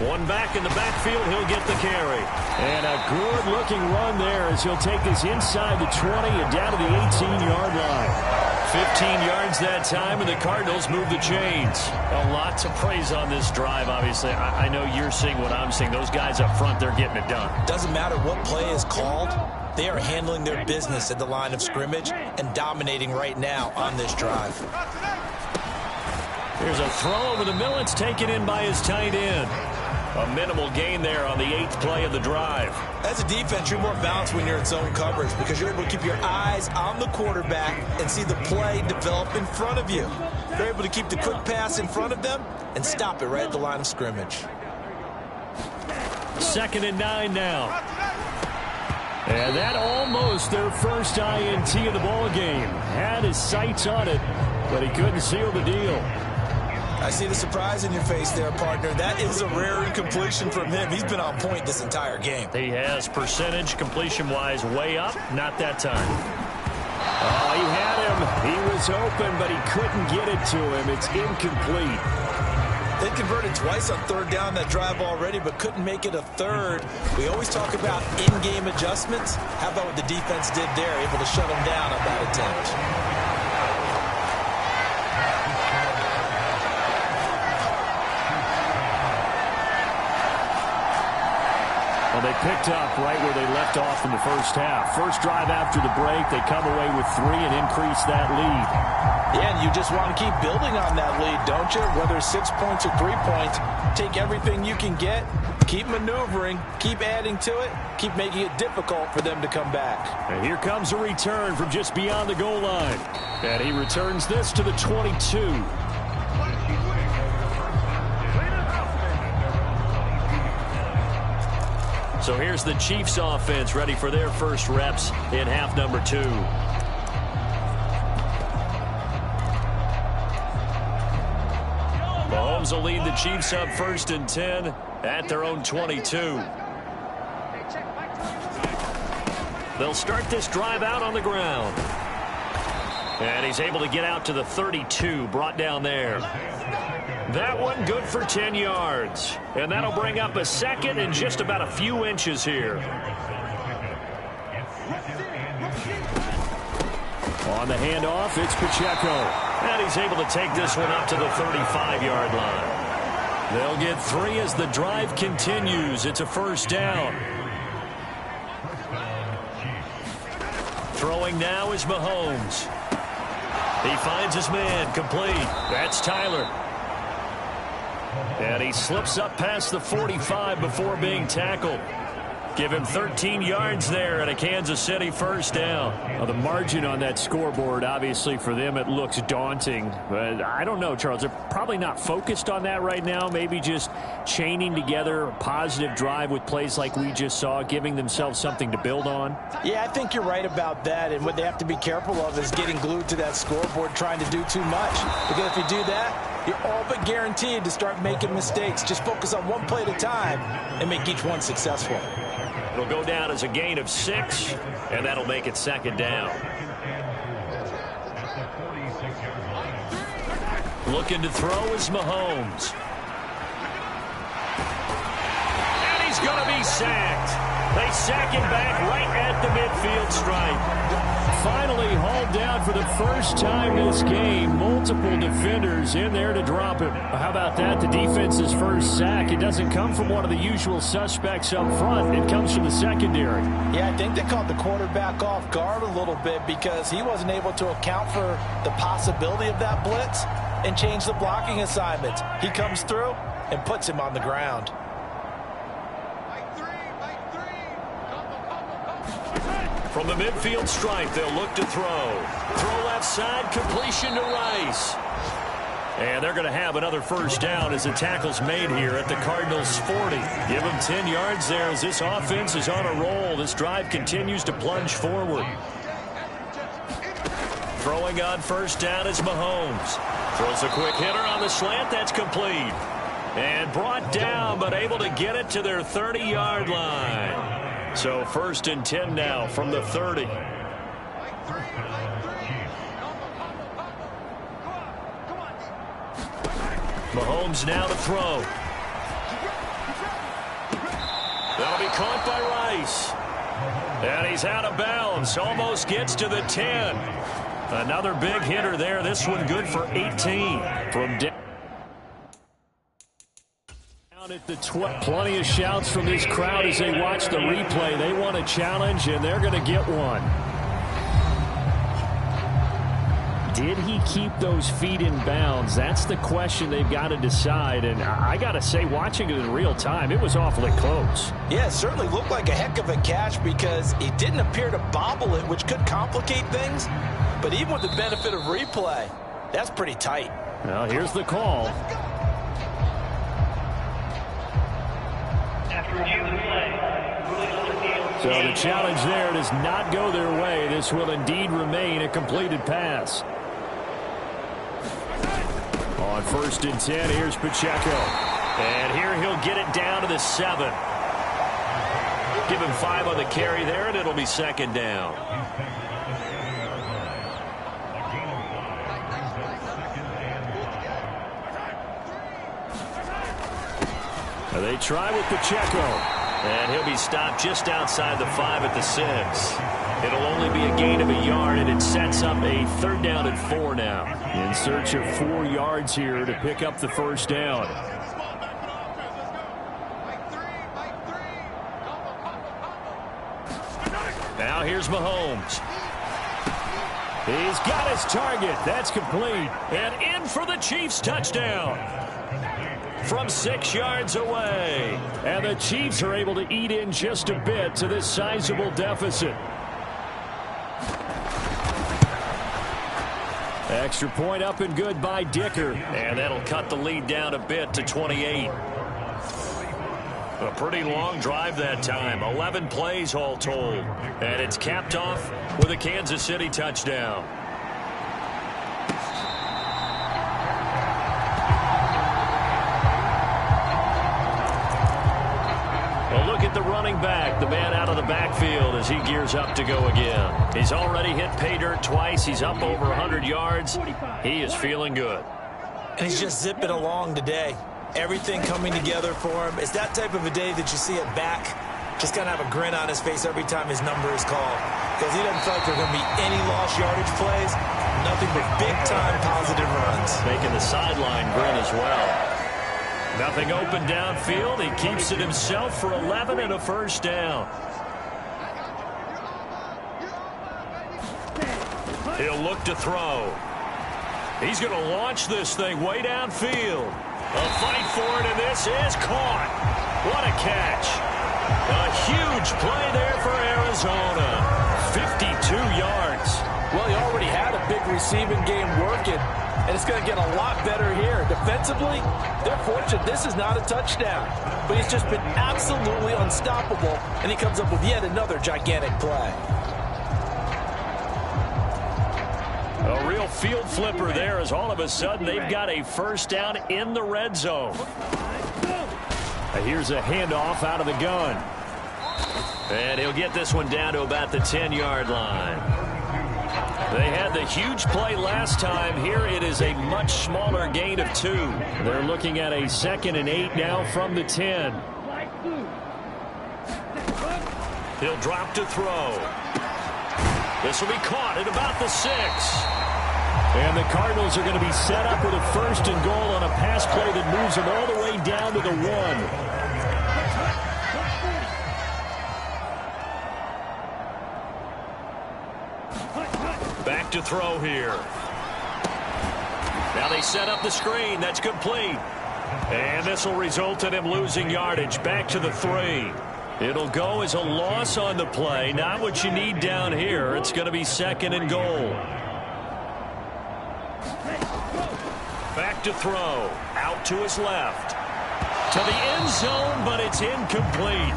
F: One back in the backfield, he'll get the carry. And a good-looking run there as he'll take this inside the 20 and down to the 18-yard line.
B: 15 yards that time, and the Cardinals move the chains.
F: A lot to praise on this drive, obviously. I know you're seeing what I'm seeing. Those guys up front, they're getting it done.
C: Doesn't matter what play is called. They are handling their business at the line of scrimmage and dominating right now on this drive.
B: Here's a throw over the middle. It's taken in by his tight end. A minimal gain there on the 8th play of the drive.
C: As a defense, you're more balanced when you're in zone coverage because you're able to keep your eyes on the quarterback and see the play develop in front of you. You're able to keep the quick pass in front of them and stop it right at the line of scrimmage.
B: 2nd and 9 now. And that almost their first INT of the ball game. Had his sights on it, but he couldn't seal the deal.
C: I see the surprise in your face there, partner. That is a rare incompletion from him. He's been on point this entire game.
B: He has percentage completion-wise way up. Not that time. Oh, he had him. He was open, but he couldn't get it to him. It's incomplete.
C: They converted twice on 3rd down that drive already, but couldn't make it a 3rd. We always talk about in-game adjustments. How about what the defense did there, able to shut them down on that attempt?
F: Well, they picked up right where they left off in the first half. First drive after the break, they come away with 3 and increase that lead.
D: Yeah, and you just want to keep building on that lead, don't you? Whether it's 6 points or 3 points, take everything you can get, keep maneuvering, keep adding to it, keep making it difficult for them to come back.
F: And here comes a return from just beyond the goal line. And he returns this to the 22.
B: So here's the Chiefs offense ready for their first reps in half number 2. Mahomes will lead the Chiefs up 1st and 10 at their own 22. They'll start this drive out on the ground. And he's able to get out to the 32, brought down there. That one good for 10 yards. And that'll bring up a 2nd and just about a few inches here.
F: On the handoff, it's Pacheco.
B: And he's able to take this one up to the 35-yard line. They'll get 3 as the drive continues. It's a 1st down. Throwing now is Mahomes. He finds his man, complete. That's Tyler. And he slips up past the 45 before being tackled. Give him 13 yards there and a Kansas City 1st down.
F: Well, the margin on that scoreboard, obviously for them, it looks daunting. But I don't know, Charles. They're probably not focused on that right now. Maybe just chaining together a positive drive with plays like we just saw, giving themselves something to build on.
D: Yeah, I think you're right about that. And what they have to be careful of is getting glued to that scoreboard trying to do too much. Because if you do that, you're all but guaranteed to start making mistakes. Just focus on one play at a time and make each one successful.
B: It'll go down as a gain of 6, and that'll make it 2nd down. Looking to throw is Mahomes. And he's going to be sacked. They sack him back right at the midfield stripe.
F: Finally hauled down for the first time this game. Multiple defenders in there to drop him. How about that? The defense's first sack. It doesn't come from one of the usual suspects up front. It comes from the secondary.
D: Yeah, I think they caught the quarterback off guard a little bit because he wasn't able to account for the possibility of that blitz and change the blocking assignments. He comes through and puts him on the ground.
B: From the midfield stripe, they'll look to throw. Throw left side, completion to Rice. And they're going to have another 1st down as the tackle's made here at the Cardinals' 40. Give them 10 yards there as this offense is on a roll. This drive continues to plunge forward. Throwing on 1st down is Mahomes. Throws a quick hitter on the slant. That's complete. And brought down, but able to get it to their 30-yard line. So 1st and 10 now from the 30. Mahomes now to throw. That'll be caught by Rice. And he's out of bounds. Almost gets to the 10. Another big hitter there. This one good for 18 from down at the 12. Plenty of shouts from this crowd as they watch the replay. They want a challenge, and they're going to get one. Did he keep those feet in bounds? That's the question they've got to decide. And I got to say, watching it in real time, it was awfully close.
D: Yeah, it certainly looked like a heck of a catch because he didn't appear to bobble it, which could complicate things. But even with the benefit of replay, that's pretty tight.
F: Well, here's the call. So the challenge there does not go their way. This will indeed remain a completed pass. On 1st and 10, here's Pacheco. And here he'll get it down to the 7. Give him 5 on the carry there, and it'll be 2nd down. They try with Pacheco. And he'll be stopped just outside the 5 at the 6. It'll only be a gain of a yard, and it sets up a 3rd down and 4 now. In search of 4 yards here to pick up the 1st down. Now here's Mahomes. He's got his target. That's complete. And in for the Chiefs touchdown. From 6 yards away. And the Chiefs are able to eat in just a bit to this sizable deficit. Extra point up and good by Dicker. And that'll cut the lead down a bit to 28. A pretty long drive that time. 11 plays all told. And it's capped off with a Kansas City touchdown. The running back, the man out of the backfield as he gears up to go again. He's already hit pay dirt twice. He's up over 100 yards. He is feeling good.
D: And he's just zipping along today. Everything coming together for him. It's that type of a day that you see it back. Just kind of have a grin on his face every time his number is called. Because he doesn't feel like there are going to be any lost yardage plays. Nothing but big-time positive runs.
B: Making the sideline grin as well. Nothing open downfield. He keeps it himself for 11 and a 1st down. He'll look to throw. He's going to launch this thing way downfield. A fight for it, and this is caught. What a catch. A huge play there for Arizona. 52 yards.
D: Well, he already had a big receiving game working. And it's going to get a lot better here. Defensively, they're fortunate this is not a touchdown. But he's just been absolutely unstoppable, and he comes up with yet another gigantic play.
B: A real field flipper there as all of a sudden they've got a 1st down in the red zone. Here's a handoff out of the gun. And he'll get this one down to about the 10-yard line. They had the huge play last time. Here it is a much smaller gain of 2. They're looking at a 2nd and 8 now from the 10. He'll drop to throw. This will be caught at about the 6. And the Cardinals are going to be set up with a 1st and goal on a pass play that moves them all the way down to the 1. Back to throw here. Now they set up the screen. That's complete. And this will result in him losing yardage. Back to the 3. It'll go as a loss on the play. Not what you need down here. It's going to be 2nd and goal. Back to throw. Out to his left. To the end zone, but it's incomplete.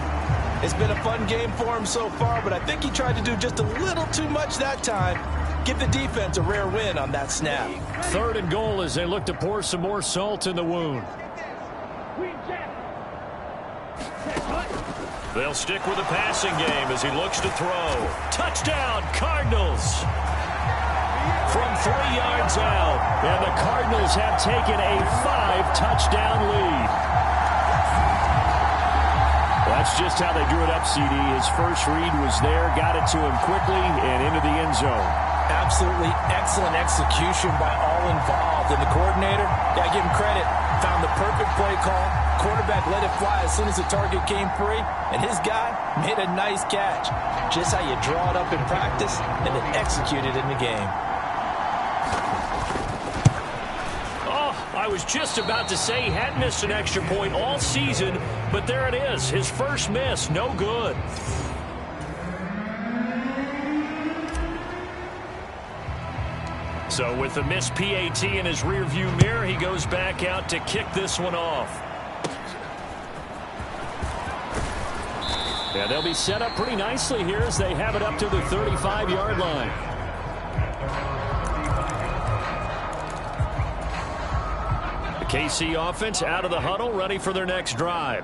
D: It's been a fun game for him so far, but I think he tried to do just a little too much that time. Give the defense a rare win on that snap.
F: 3rd and goal as they look to pour some more salt in the wound.
B: They'll stick with the passing game as he looks to throw. Touchdown, Cardinals! From 3 yards out, and the Cardinals have taken a 5-touchdown lead. That's just how they drew it up, CD. His first read was there, got it to him quickly and into the end zone.
D: Absolutely excellent execution by all involved. And the coordinator, got to give him credit, found the perfect play call. Quarterback let it fly as soon as the target came free. And his guy made a nice catch. Just how you draw it up in practice and then execute it in the game.
B: I was just about to say he hadn't missed an extra point all season, but there it is. His first miss, no good. So with the missed PAT in his rearview mirror, he goes back out to kick this one off. Yeah, they'll be set up pretty nicely here as they have it up to the 35-yard line. KC offense out of the huddle, ready for their next drive.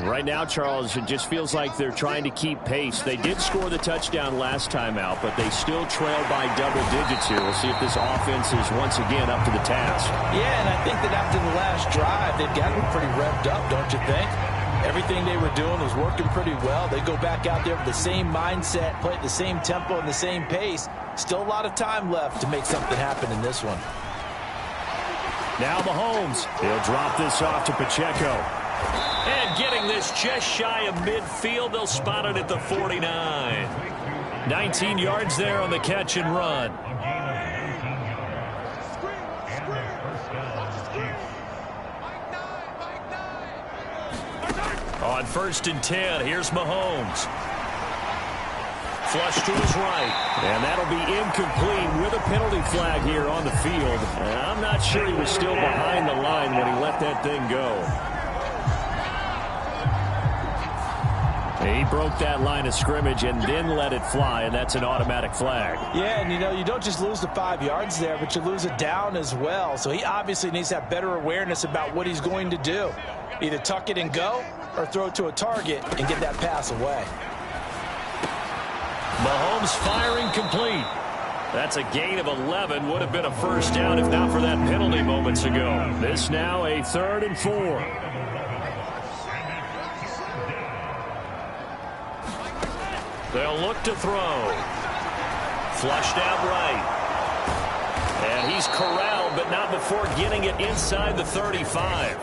F: Right now, Charles, it just feels like they're trying to keep pace. They did score the touchdown last time out, but they still trail by double digits here. We'll see if this offense is once again up to the task.
D: Yeah, and I think that after the last drive, they've gotten pretty revved up, don't you think? Everything they were doing was working pretty well. They go back out there with the same mindset, play at the same tempo and the same pace. Still a lot of time left to make something happen in this one.
F: Now Mahomes. He'll drop this off to Pacheco.
B: And getting this just shy of midfield, they'll spot it at the 49.
F: 19 yards there on the catch and run.
B: On 1st and 10, here's Mahomes. Flush to his right.
F: And that'll be incomplete with a penalty flag here on the field. And I'm not sure he was still behind the line when he let that thing go. He broke that line of scrimmage and then let it fly, and that's an automatic flag.
D: Yeah, and you don't just lose the 5 yards there, but you lose it down as well. So he obviously needs to have better awareness about what he's going to do. Either tuck it and go or throw it to a target and get that pass away.
B: Mahomes firing complete. That's a gain of 11. Would have been a first down if not for that penalty moments ago.
F: This now a 3rd and 4.
B: They'll look to throw. Flushed out right. And he's corralled, but not before getting it inside the 35.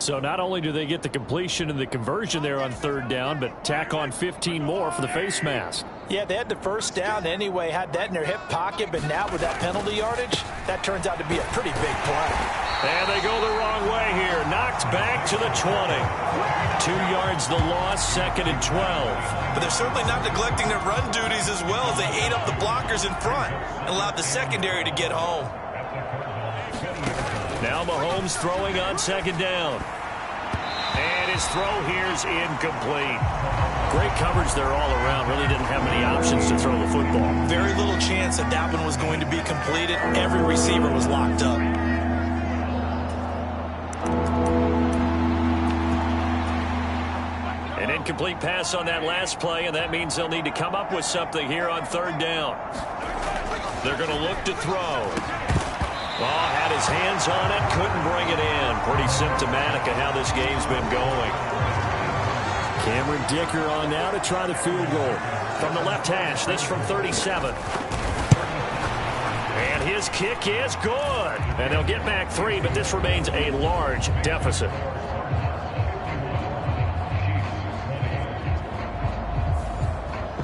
F: So not only do they get the completion and the conversion there on 3rd down, but tack on 15 more for the face mask.
D: Yeah, they had the first down anyway, had that in their hip pocket, but now with that penalty yardage, that turns out to be a pretty big play.
B: And they go the wrong way here. Knocked back to the 20. 2 yards the loss, 2nd and 12.
C: But they're certainly not neglecting their run duties as well as they ate up the blockers in front and allowed the secondary to get home.
B: Now Mahomes throwing on 2nd down. And his throw here's incomplete.
F: Great coverage there all around. Really didn't have many options to throw the football.
C: Very little chance that that one was going to be completed. Every receiver was locked up.
B: An incomplete pass on that last play, and that means they'll need to come up with something here on 3rd down. They're going to look to throw. Oh, had his hands on it, couldn't bring it in. Pretty symptomatic of how this game's been going.
F: Cameron Dicker on now to try the field goal.
B: From the left hash, this from 37. And his kick is good. And they'll get back 3, but this remains a large deficit.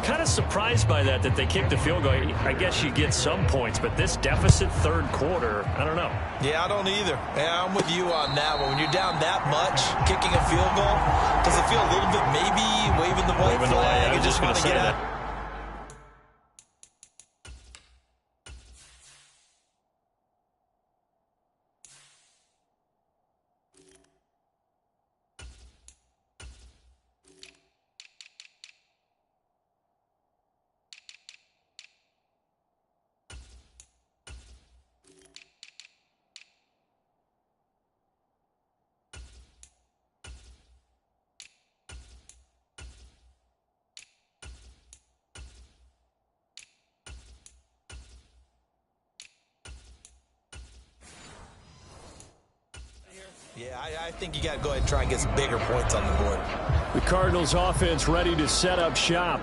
B: Kind of surprised by that they kicked the field goal. I guess you get some points, but this deficit 3rd quarter, I don't know.
C: Yeah, I don't either. Yeah, I'm with you on that one. When you're down that much, kicking a field goal, does it feel a little bit maybe waving the white flag and just want to get out? Yeah, I think you got to go ahead and try and get some bigger points on the board.
F: The Cardinals offense ready to set up shop.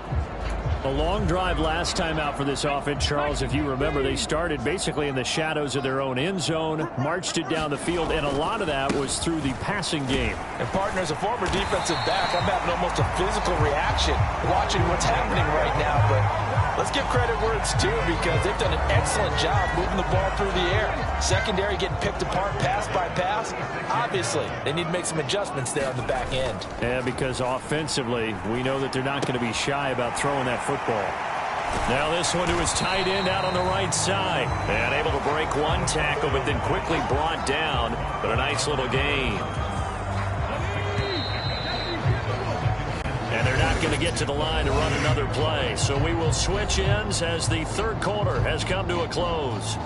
F: A long drive last time out for this offense, Charles. If you remember, they started basically in the shadows of their own end zone, marched it down the field, and a lot of that was through the passing game.
D: And partner, as a former defensive back, I'm having almost a physical reaction watching what's happening right now. But let's give credit where it's due, because they've done an excellent job moving the ball through the air. Secondary getting picked apart pass by pass. Obviously, they need to make some adjustments there on the back end.
F: Yeah, because offensively, we know that they're not going to be shy about throwing that football. Now this one to his tight end out on the right side. And able to break one tackle, but then quickly brought down. But a nice little gain. And they're not going to get to the line to run another play. So we will switch ends as the third quarter has come to a close.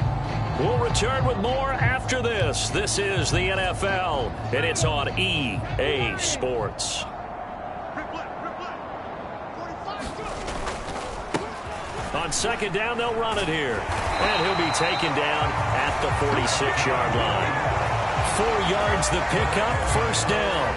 F: We'll return with more after this. This is the NFL, and it's on EA Sports. On second down, they'll run it here. And he'll be taken down at the 46-yard line. 4 yards the pickup, first down.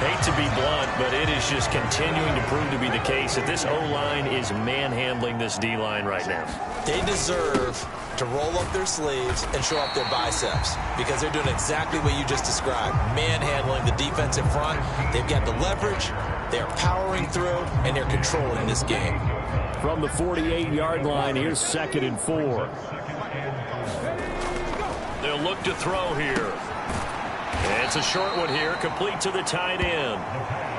F: Hate to be blunt, but it is just continuing to prove to be the case that this O-line is manhandling this D-line right now.
C: They deserve to roll up their sleeves and show up their biceps, because they're doing exactly what you just described, manhandling the defensive front. They've got the leverage, they're powering through, and they're controlling this game.
F: From the 48-yard line, here's 2nd and 4. They'll look to throw here. It's a short one here, complete to the tight end.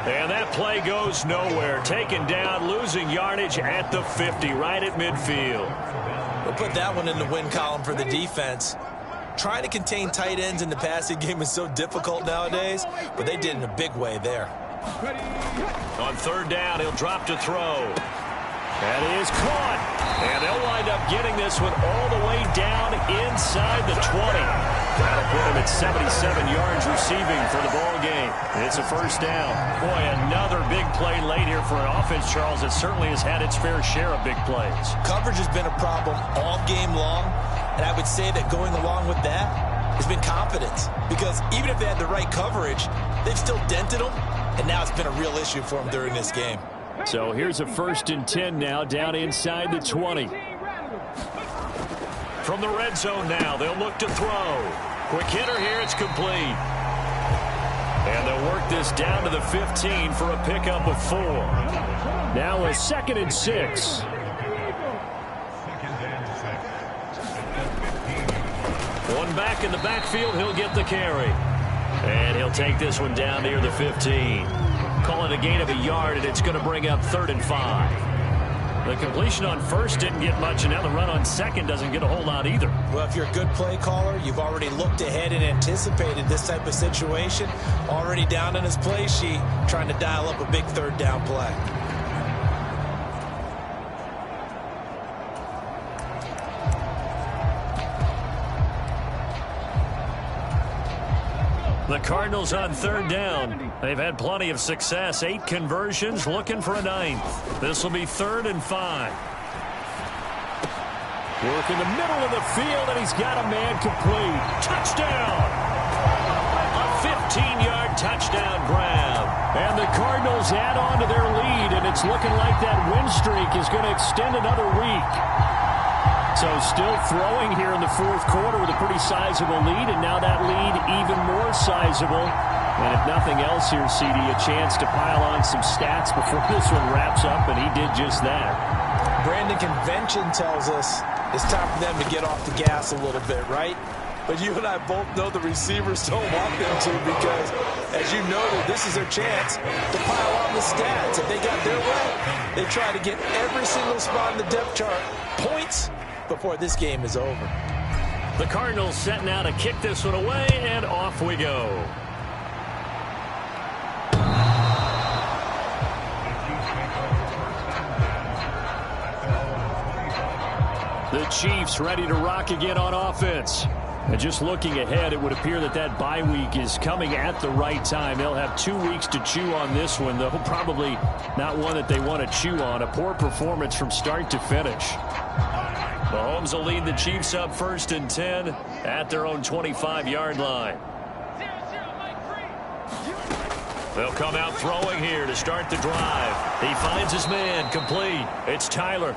F: And that play goes nowhere. Taken down, losing yardage at the 50, right at midfield.
C: We'll put that one in the win column for the defense. Trying to contain tight ends in the passing game is so difficult nowadays, but they did in a big way there.
F: On third down, he'll drop to throw. That is caught. And they'll wind up getting this one all the way down inside the 20. That'll put him at 77 yards receiving for the ball game. It's a first down. Boy, another big play late here for an offense, Charles, that certainly has had its fair share of big plays.
C: Coverage has been a problem all game long, and I would say that going along with that has been confidence, because even if they had the right coverage, they've still dented them, and now it's been a real issue for them during this game.
F: So here's a 1st and 10 now, down inside the 20. From the red zone now, they'll look to throw. Quick hitter here, it's complete. And they'll work this down to the 15 for a pickup of 4. Now a 2nd and 6. One back in the backfield, he'll get the carry. And he'll take this one down near the 15. Call it a gain of a yard, and it's going to bring up 3rd and 5. The completion on first didn't get much, and now the run on second doesn't get a whole lot either.
C: Well, if you're a good play caller, you've already looked ahead and anticipated this type of situation. Already down in his play sheet, trying to dial up a big 3rd down play.
F: The Cardinals on 3rd down. They've had plenty of success. 8 conversions, looking for a 9th. This will be 3rd and 5. Work in the middle of the field, and he's got a man complete. Touchdown! A 15-yard touchdown grab. And the Cardinals add on to their lead, and it's looking like that win streak is going to extend another week. So still throwing here in the 4th quarter with a pretty sizable lead, and now that lead even more sizable. And if nothing else here, CD, a chance to pile on some stats before this one wraps up, and he did just that.
C: Brandon, convention tells us it's time for them to get off the gas a little bit, right? But you and I both know the receivers don't want them to, because, as you noted, this is their chance to pile on the stats. If they got their way, they try to get every single spot in the depth chart points before this game is over.
F: The Cardinals setting out to kick this one away, and off we go. The Chiefs ready to rock again on offense. And just looking ahead, it would appear that that bye week is coming at the right time. They'll have 2 weeks to chew on this one, though probably not one that they want to chew on. A poor performance from start to finish. Mahomes will lead the Chiefs up 1st and 10 at their own 25-yard line.
B: They'll come out throwing here to start the drive. He finds his man, complete. It's Tyler.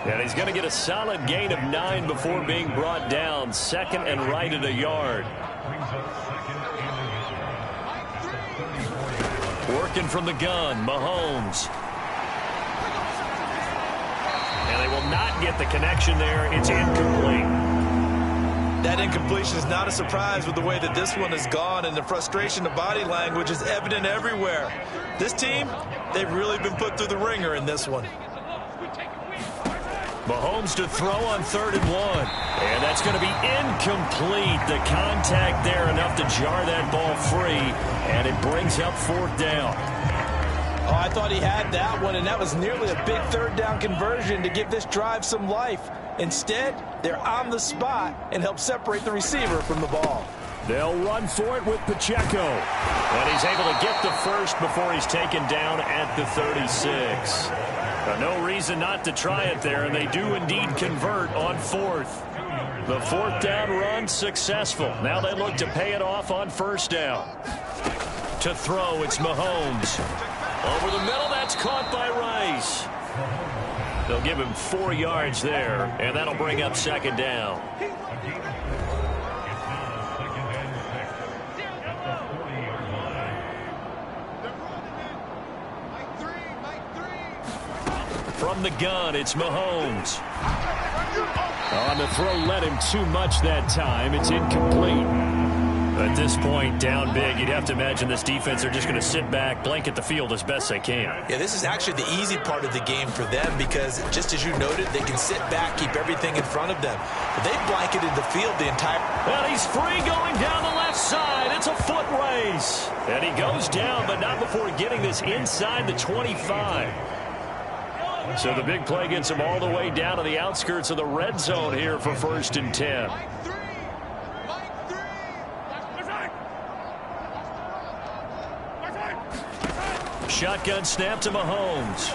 B: And he's going to get a solid gain of 9 before being brought down. Second and right at a yard. Working from the gun, Mahomes. And they will not get the connection there. It's incomplete.
C: That incompletion is not a surprise with the way that this one has gone, and the frustration, the body language is evident everywhere. This team, they've really been put through the ringer in this one.
B: Mahomes to throw on 3rd and 1. And that's going to be incomplete. The contact there enough to jar that ball free, and it brings up 4th down.
D: Oh, I thought he had that one, and that was nearly a big 3rd down conversion to give this drive some life. Instead, they're on the spot and help separate the receiver from the ball.
F: They'll run for it with Pacheco.
B: And he's able to get the first before he's taken down at the 36. No reason not to try it there, and they do indeed convert on 4th. The 4th down run successful. Now they look to pay it off on 1st down. To throw, it's Mahomes. Over the middle, that's caught by Rice. They'll give him 4 yards there, and that'll bring up 2nd down. From the gun, it's Mahomes.
F: On the throw, led him too much that time. It's incomplete. At this point, down big, you'd have to imagine this defense are just going to sit back, blanket the field as best they can.
C: Yeah, this is actually the easy part of the game for them because, just as you noted, they can sit back, keep everything in front of them. But they've blanketed the field the entire...
B: Well, he's free going down the left side. It's a foot race. And he goes down, but not before getting this inside the 25. So the big play gets him all the way down to the outskirts of the red zone here for 1st and 10. Shotgun snap to Mahomes.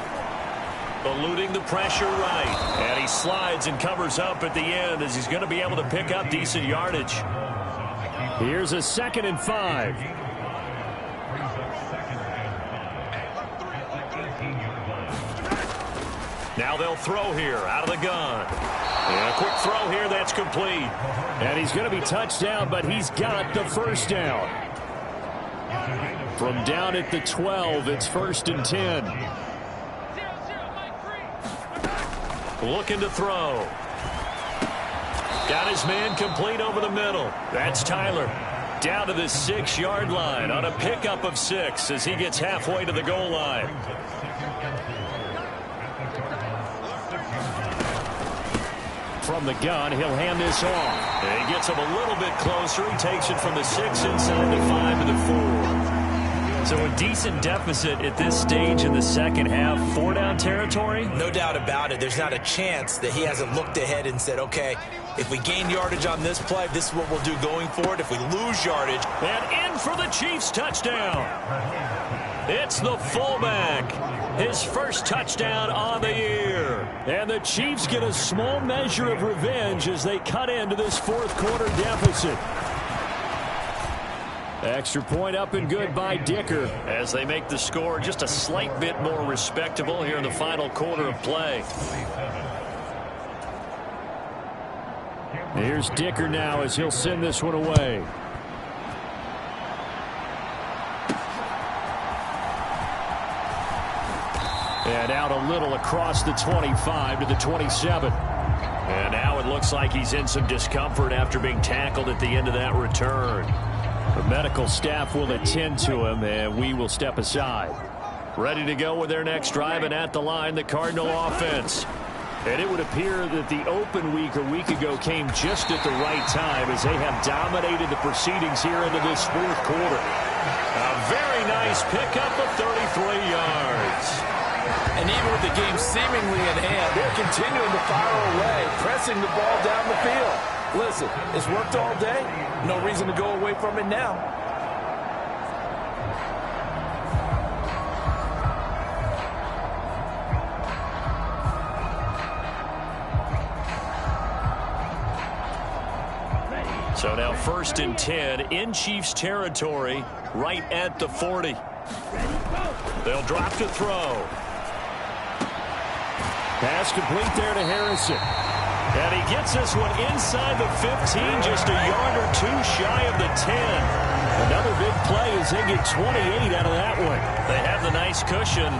B: Eluding the pressure right. And he slides and covers up at the end as he's going to be able to pick up decent yardage.
F: Here's a 2nd and 5.
B: Now they'll throw here out of the gun. And a quick throw here, that's complete.
F: And he's going to be touched down, but he's got the 1st down. From down at the 12, it's 1st and 10.
B: Looking to throw. Got his man complete over the middle. That's Tyler. Down to the 6-yard line on a pickup of 6 as he gets halfway to the goal line.
F: From the gun, he'll hand this off.
B: And he gets him a little bit closer. He takes it from the 6 inside the 5 to the 4. So a decent deficit at this stage in the second half. 4-down territory?
C: No doubt about it. There's not a chance that he hasn't looked ahead and said, okay, if we gain yardage on this play, this is what we'll do going forward. If we lose yardage.
B: And in for the Chiefs touchdown. It's the fullback. His first touchdown on the year.
F: And the Chiefs get a small measure of revenge as they cut into this 4th quarter deficit. Extra point up and good by Dicker.
B: As they make the score just a slight bit more respectable here in the final quarter of play.
F: Here's Dicker now as he'll send this one away. And out a little across the 25 to the 27.
B: And now it looks like he's in some discomfort after being tackled at the end of that return.
F: The medical staff will attend to him, and we will step aside.
B: Ready to go with their next drive, and at the line, the Cardinal offense.
F: And it would appear that the open week a week ago came just at the right time as they have dominated the proceedings here into this 4th quarter.
B: A very nice pickup of 33 yards.
D: And even with the game seemingly in hand, they're continuing to fire away, pressing the ball down the field. Listen, it's worked all day. No reason to go away from it now.
B: So now 1st and 10 in Chiefs territory right at the 40. They'll drop to throw. Pass complete there to Harrison. And he gets this one inside the 15, just a yard or two shy of the 10. Another big play as they get 28 out of that one. They have the nice cushion.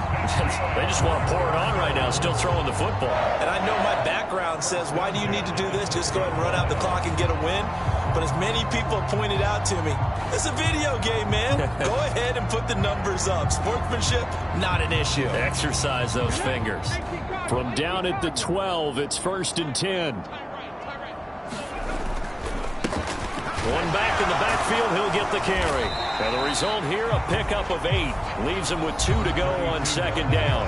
B: They just want to pour it on right now, still throwing the football.
C: And I know my background says, why do you need to do this? Just go ahead and run out the clock and get a win. But as many people pointed out to me, it's a video game, man. Go ahead and put the numbers up. Sportsmanship, not an issue.
B: Exercise those fingers.
F: From down at the 12, it's 1st and 10.
B: One back in the backfield, he'll get the carry. And the result here, a pickup of 8. Leaves him with 2 to go on 2nd down.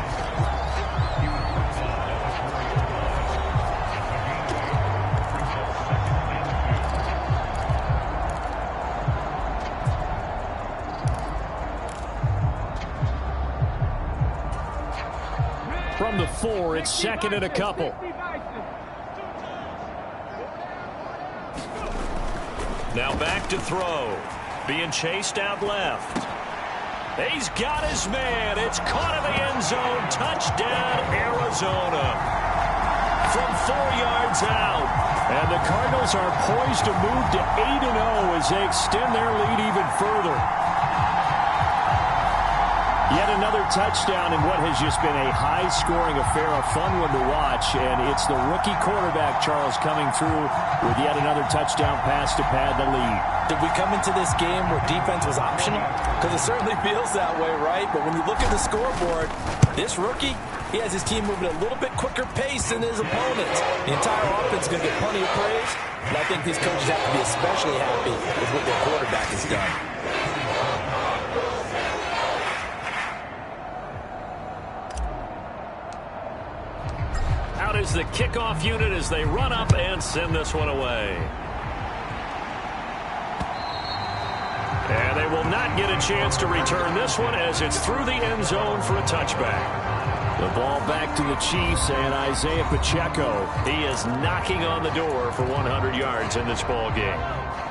F: From the 4, it's 2nd and a couple.
B: Now back to throw. Being chased out left. He's got his man. It's caught in the end zone. Touchdown, Arizona. From 4 yards out. And the Cardinals are poised to move to 8-0 as they extend their lead even further. Yet another touchdown in what has just been a high-scoring affair, a fun one to watch. And it's the rookie quarterback, Charles, coming through with yet another touchdown pass to pad the lead.
C: Did we come into this game where defense was optional? Because it certainly feels that way, right? But when you look at the scoreboard, this rookie, he has his team moving at a little bit quicker pace than his opponents. The entire offense is going to get plenty of praise. And I think these coaches have to be especially happy with what their quarterback has done.
B: Out is the kickoff unit as they run up and send this one away. And they will not get a chance to return this one as it's through the end zone for a touchback.
F: The ball back to the Chiefs and Isaiah Pacheco.
B: He is knocking on the door for 100 yards in this ball game.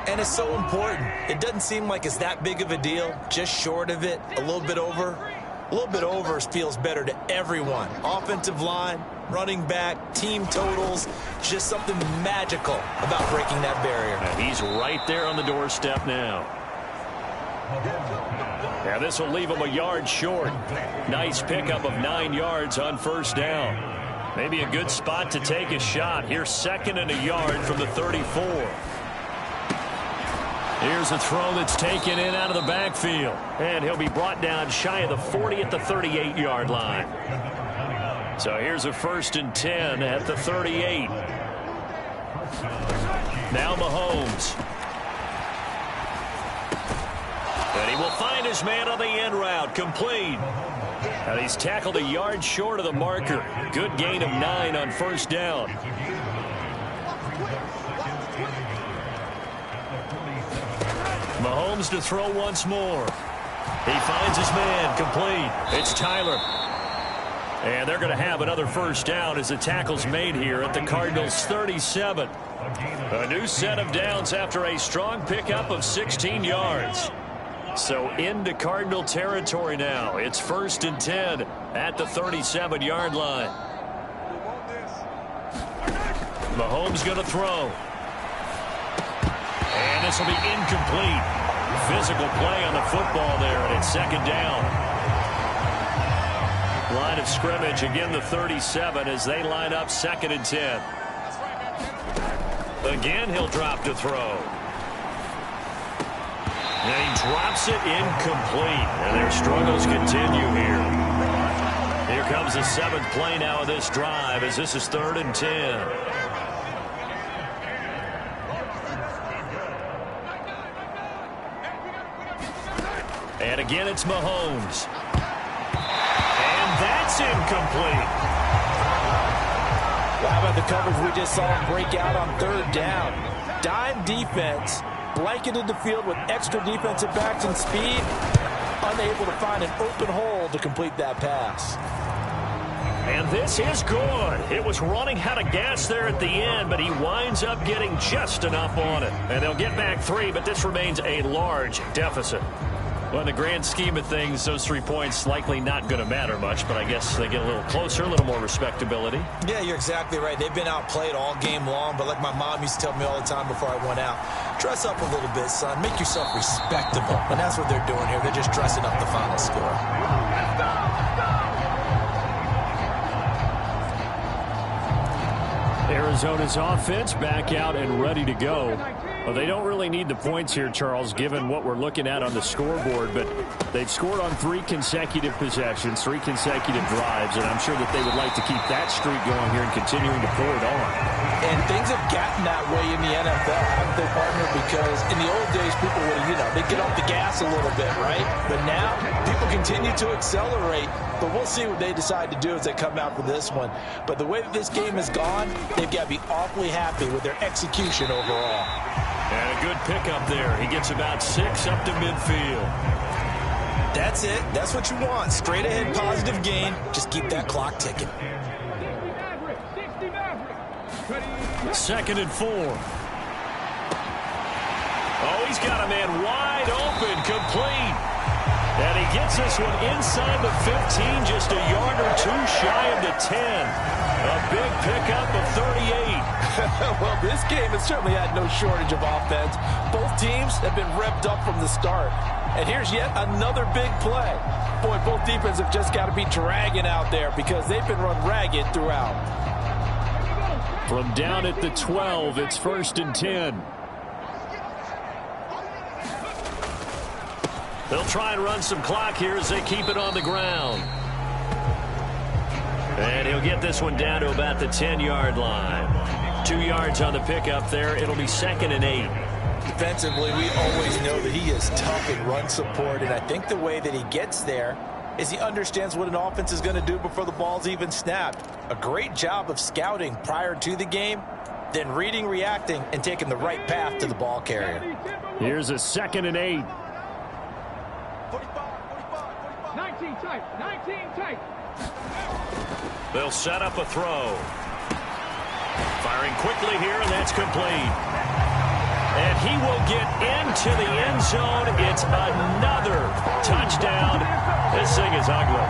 C: And it's so important. It doesn't seem like it's that big of a deal. Just short of it, a little bit over. A little bit over feels better to everyone. Offensive line, running back, team totals, just something magical about breaking that barrier.
B: And he's right there on the doorstep now. Yeah, this will leave him a yard short. Nice pickup of 9 yards on 1st down. Maybe a good spot to take a shot. Here's 2nd and a yard from the 34. Here's a throw that's taken in out of the backfield. And he'll be brought down shy of the 40 at the 38-yard line. So here's a 1st and 10 at the 38. Now Mahomes. And he will find his man on the end route, complete. And he's tackled a yard short of the marker. Good gain of 9 on 1st down. Mahomes to throw once more. He finds his man, complete. It's Tyler. And they're going to have another 1st down as the tackle's made here at the Cardinals' 37. A new set of downs after a strong pickup of 16 yards. So into Cardinal territory now. It's 1st and 10 at the 37-yard line. Mahomes going to throw. And this will be incomplete. Physical play on the football there, and it's 2nd down. Line of scrimmage, again the 37 as they line up 2nd and 10. Again, he'll drop to throw. And he drops it incomplete. And their struggles continue here. Here comes the 7th play now of this drive as this is 3rd and 10. And again, it's Mahomes. And that's incomplete.
C: Well, how about the coverage we just saw him break out on 3rd down? Dime defense, blanketed the field with extra defensive backs and speed, unable to find an open hole to complete that pass.
B: And this is good. It was running out of gas there at the end, but he winds up getting just enough on it. And they'll get back 3, but this remains a large deficit.
F: Well, in the grand scheme of things, those 3 points likely not going to matter much, but I guess they get a little closer, a little more respectability.
C: Yeah, you're exactly right. They've been outplayed all game long, but like my mom used to tell me all the time before I went out, dress up a little bit, son. Make yourself respectable. And that's what they're doing here. They're just dressing up the final score.
F: Arizona's offense back out and ready to go. Well, they don't really need the points here, Charles, given what we're looking at on the scoreboard, but they've scored on 3 consecutive possessions, 3 consecutive drives, and I'm sure that they would like to keep that streak going here and continuing to pour it on.
D: And things have gotten that way in the NFL, haven't they, partner? Because in the old days, people would, they'd get off the gas a little bit, right? But now, people continue to accelerate, but we'll see what they decide to do as they come out for this one. But the way that this game has gone, they've got to be awfully happy with their execution overall.
F: And a good pickup there. He gets about 6 up to midfield.
C: That's it. That's what you want. Straight ahead positive gain. Just keep that clock ticking.
F: 2nd and 4. Oh, he's got a man wide open, complete. And he gets this one inside the 15, just a yard or 2 shy of the 10. A big pickup of 38.
D: Well, this game has certainly had no shortage of offense. Both teams have been revved up from the start. And here's yet another big play. Boy, both defenses have just got to be dragging out there because they've been run ragged throughout.
F: From down at the 12, it's 1st and 10. They'll try and run some clock here as they keep it on the ground. And he'll get this one down to about the 10-yard line. 2 yards on the pickup there. It'll be 2nd and 8.
C: Defensively, we always know that he is tough in run support, and I think the way that he gets there is he understands what an offense is going to do before the ball's even snapped. A great job of scouting prior to the game, then reading, reacting, and taking the right path to the ball carrier.
F: Here's a 2nd and 8.
E: 19 tight, 19 tight.
F: They'll set up a throw. Firing quickly here, and that's complete. And he will get into the end zone. It's another touchdown. This thing is ugly.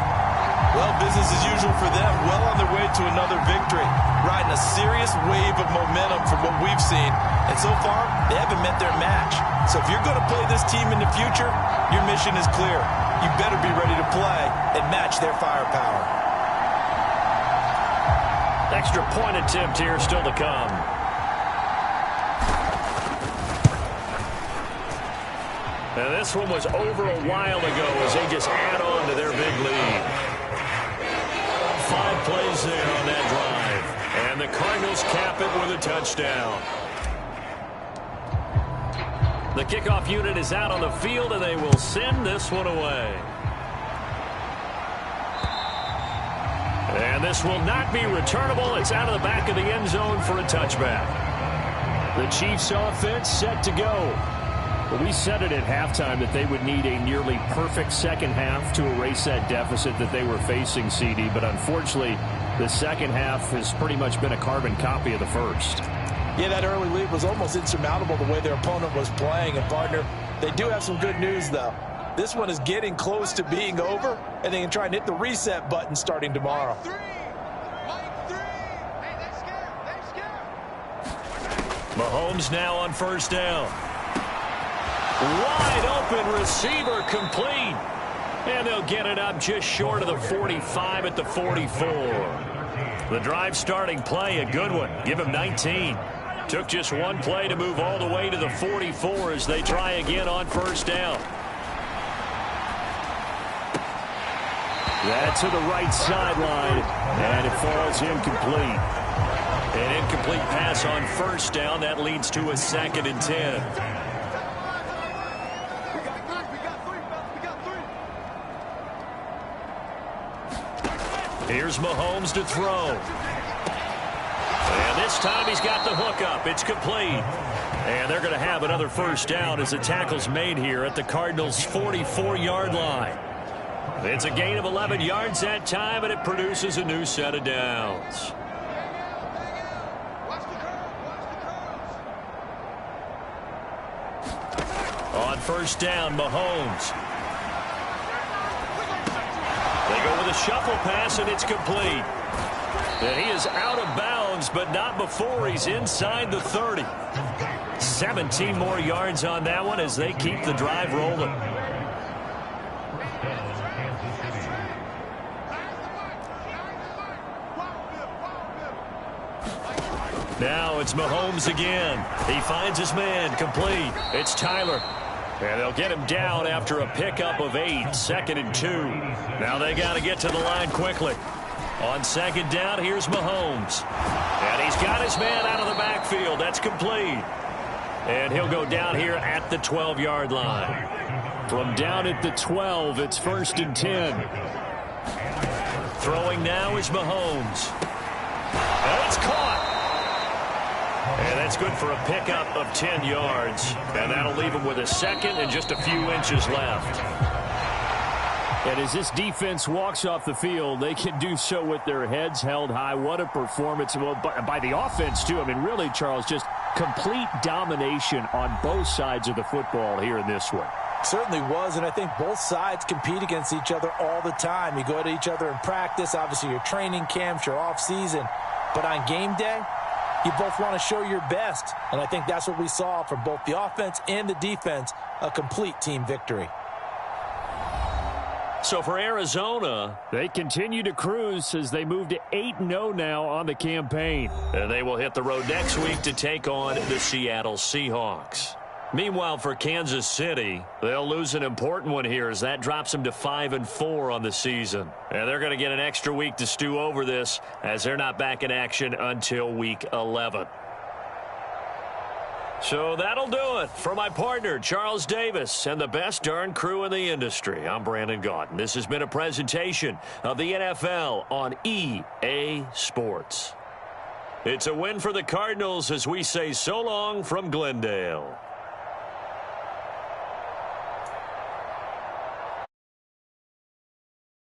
C: Well, business as usual for them. Well on their way to another victory. Riding a serious wave of momentum from what we've seen. And so far, they haven't met their match. So if you're going to play this team in the future, your mission is clear. You better be ready to play and match their firepower.
F: Extra point attempt here still to come. Now this one was over a while ago as they just add on to their big lead. 5 plays there on that drive. And the Cardinals cap it with a touchdown. The kickoff unit is out on the field, and they will send this one away. And this will not be returnable. It's out of the back of the end zone for a touchback. The Chiefs offense set to go. Well, we said it at halftime that they would need a nearly perfect second half to erase that deficit that they were facing, CD. But unfortunately, the second half has pretty much been a carbon copy of the first.
D: Yeah, that early lead was almost insurmountable the way their opponent was playing. And, partner, they do have some good news, though. This one is getting close to being over, and they can try and hit the reset button starting tomorrow.
F: Mahomes now on 1st down. Wide open receiver complete. And they'll get it up just short of the 45 at the 44. The drive starting play, a good one. Give him 19. Took just 1 play to move all the way to the 44 as they try again on 1st down. That to the right sideline, and it falls incomplete. An incomplete pass on 1st down. That leads to a 2nd and 10. Here's Mahomes to throw. And this time he's got the hook up. It's complete. And they're going to have another 1st down as the tackle's made here at the Cardinals' 44-yard line. It's a gain of 11 yards that time, and it produces a new set of downs. On 1st down, Mahomes.
B: They go with a shuffle pass, and it's complete. And he is out of bounds, but not before he's inside the 30. 17 more yards on that one as they keep the drive rolling. Now it's Mahomes again. He finds his man, complete. It's Tyler. And they'll get him down after a pickup of 8, 2nd and 2. Now they got to get to the line quickly. On 2nd down, here's Mahomes. And he's got his man out of the backfield. That's complete. And he'll go down here at the 12-yard line.
F: From down at the 12, it's 1st and 10.
B: Throwing now is Mahomes. And it's caught. And that's good for a pickup of 10 yards. And that'll leave him with a 2nd and just a few inches left.
F: And as this defense walks off the field, they can do so with their heads held high. What a performance by the offense, too. I mean, really, Charles, just complete domination on both sides of the football here in this one.
D: Certainly was, and I think both sides compete against each other all the time. You go to each other in practice, obviously your training camps, your off-season. But on game day, you both want to show your best. And I think that's what we saw from both the offense and the defense, a complete team victory.
B: So for Arizona,
F: they continue to cruise as they move to 8-0 now on the campaign.
B: And they will hit the road next week to take on the Seattle Seahawks. Meanwhile, for Kansas City, they'll lose an important one here as that drops them to 5-4 on the season. And they're going to get an extra week to stew over this as they're not back in action until week 11. So that'll do it for my partner, Charles Davis, and the best darn crew in the industry. I'm Brandon Gaudin. This has been a presentation of the NFL on EA Sports. It's a win for the Cardinals as we say so long from Glendale.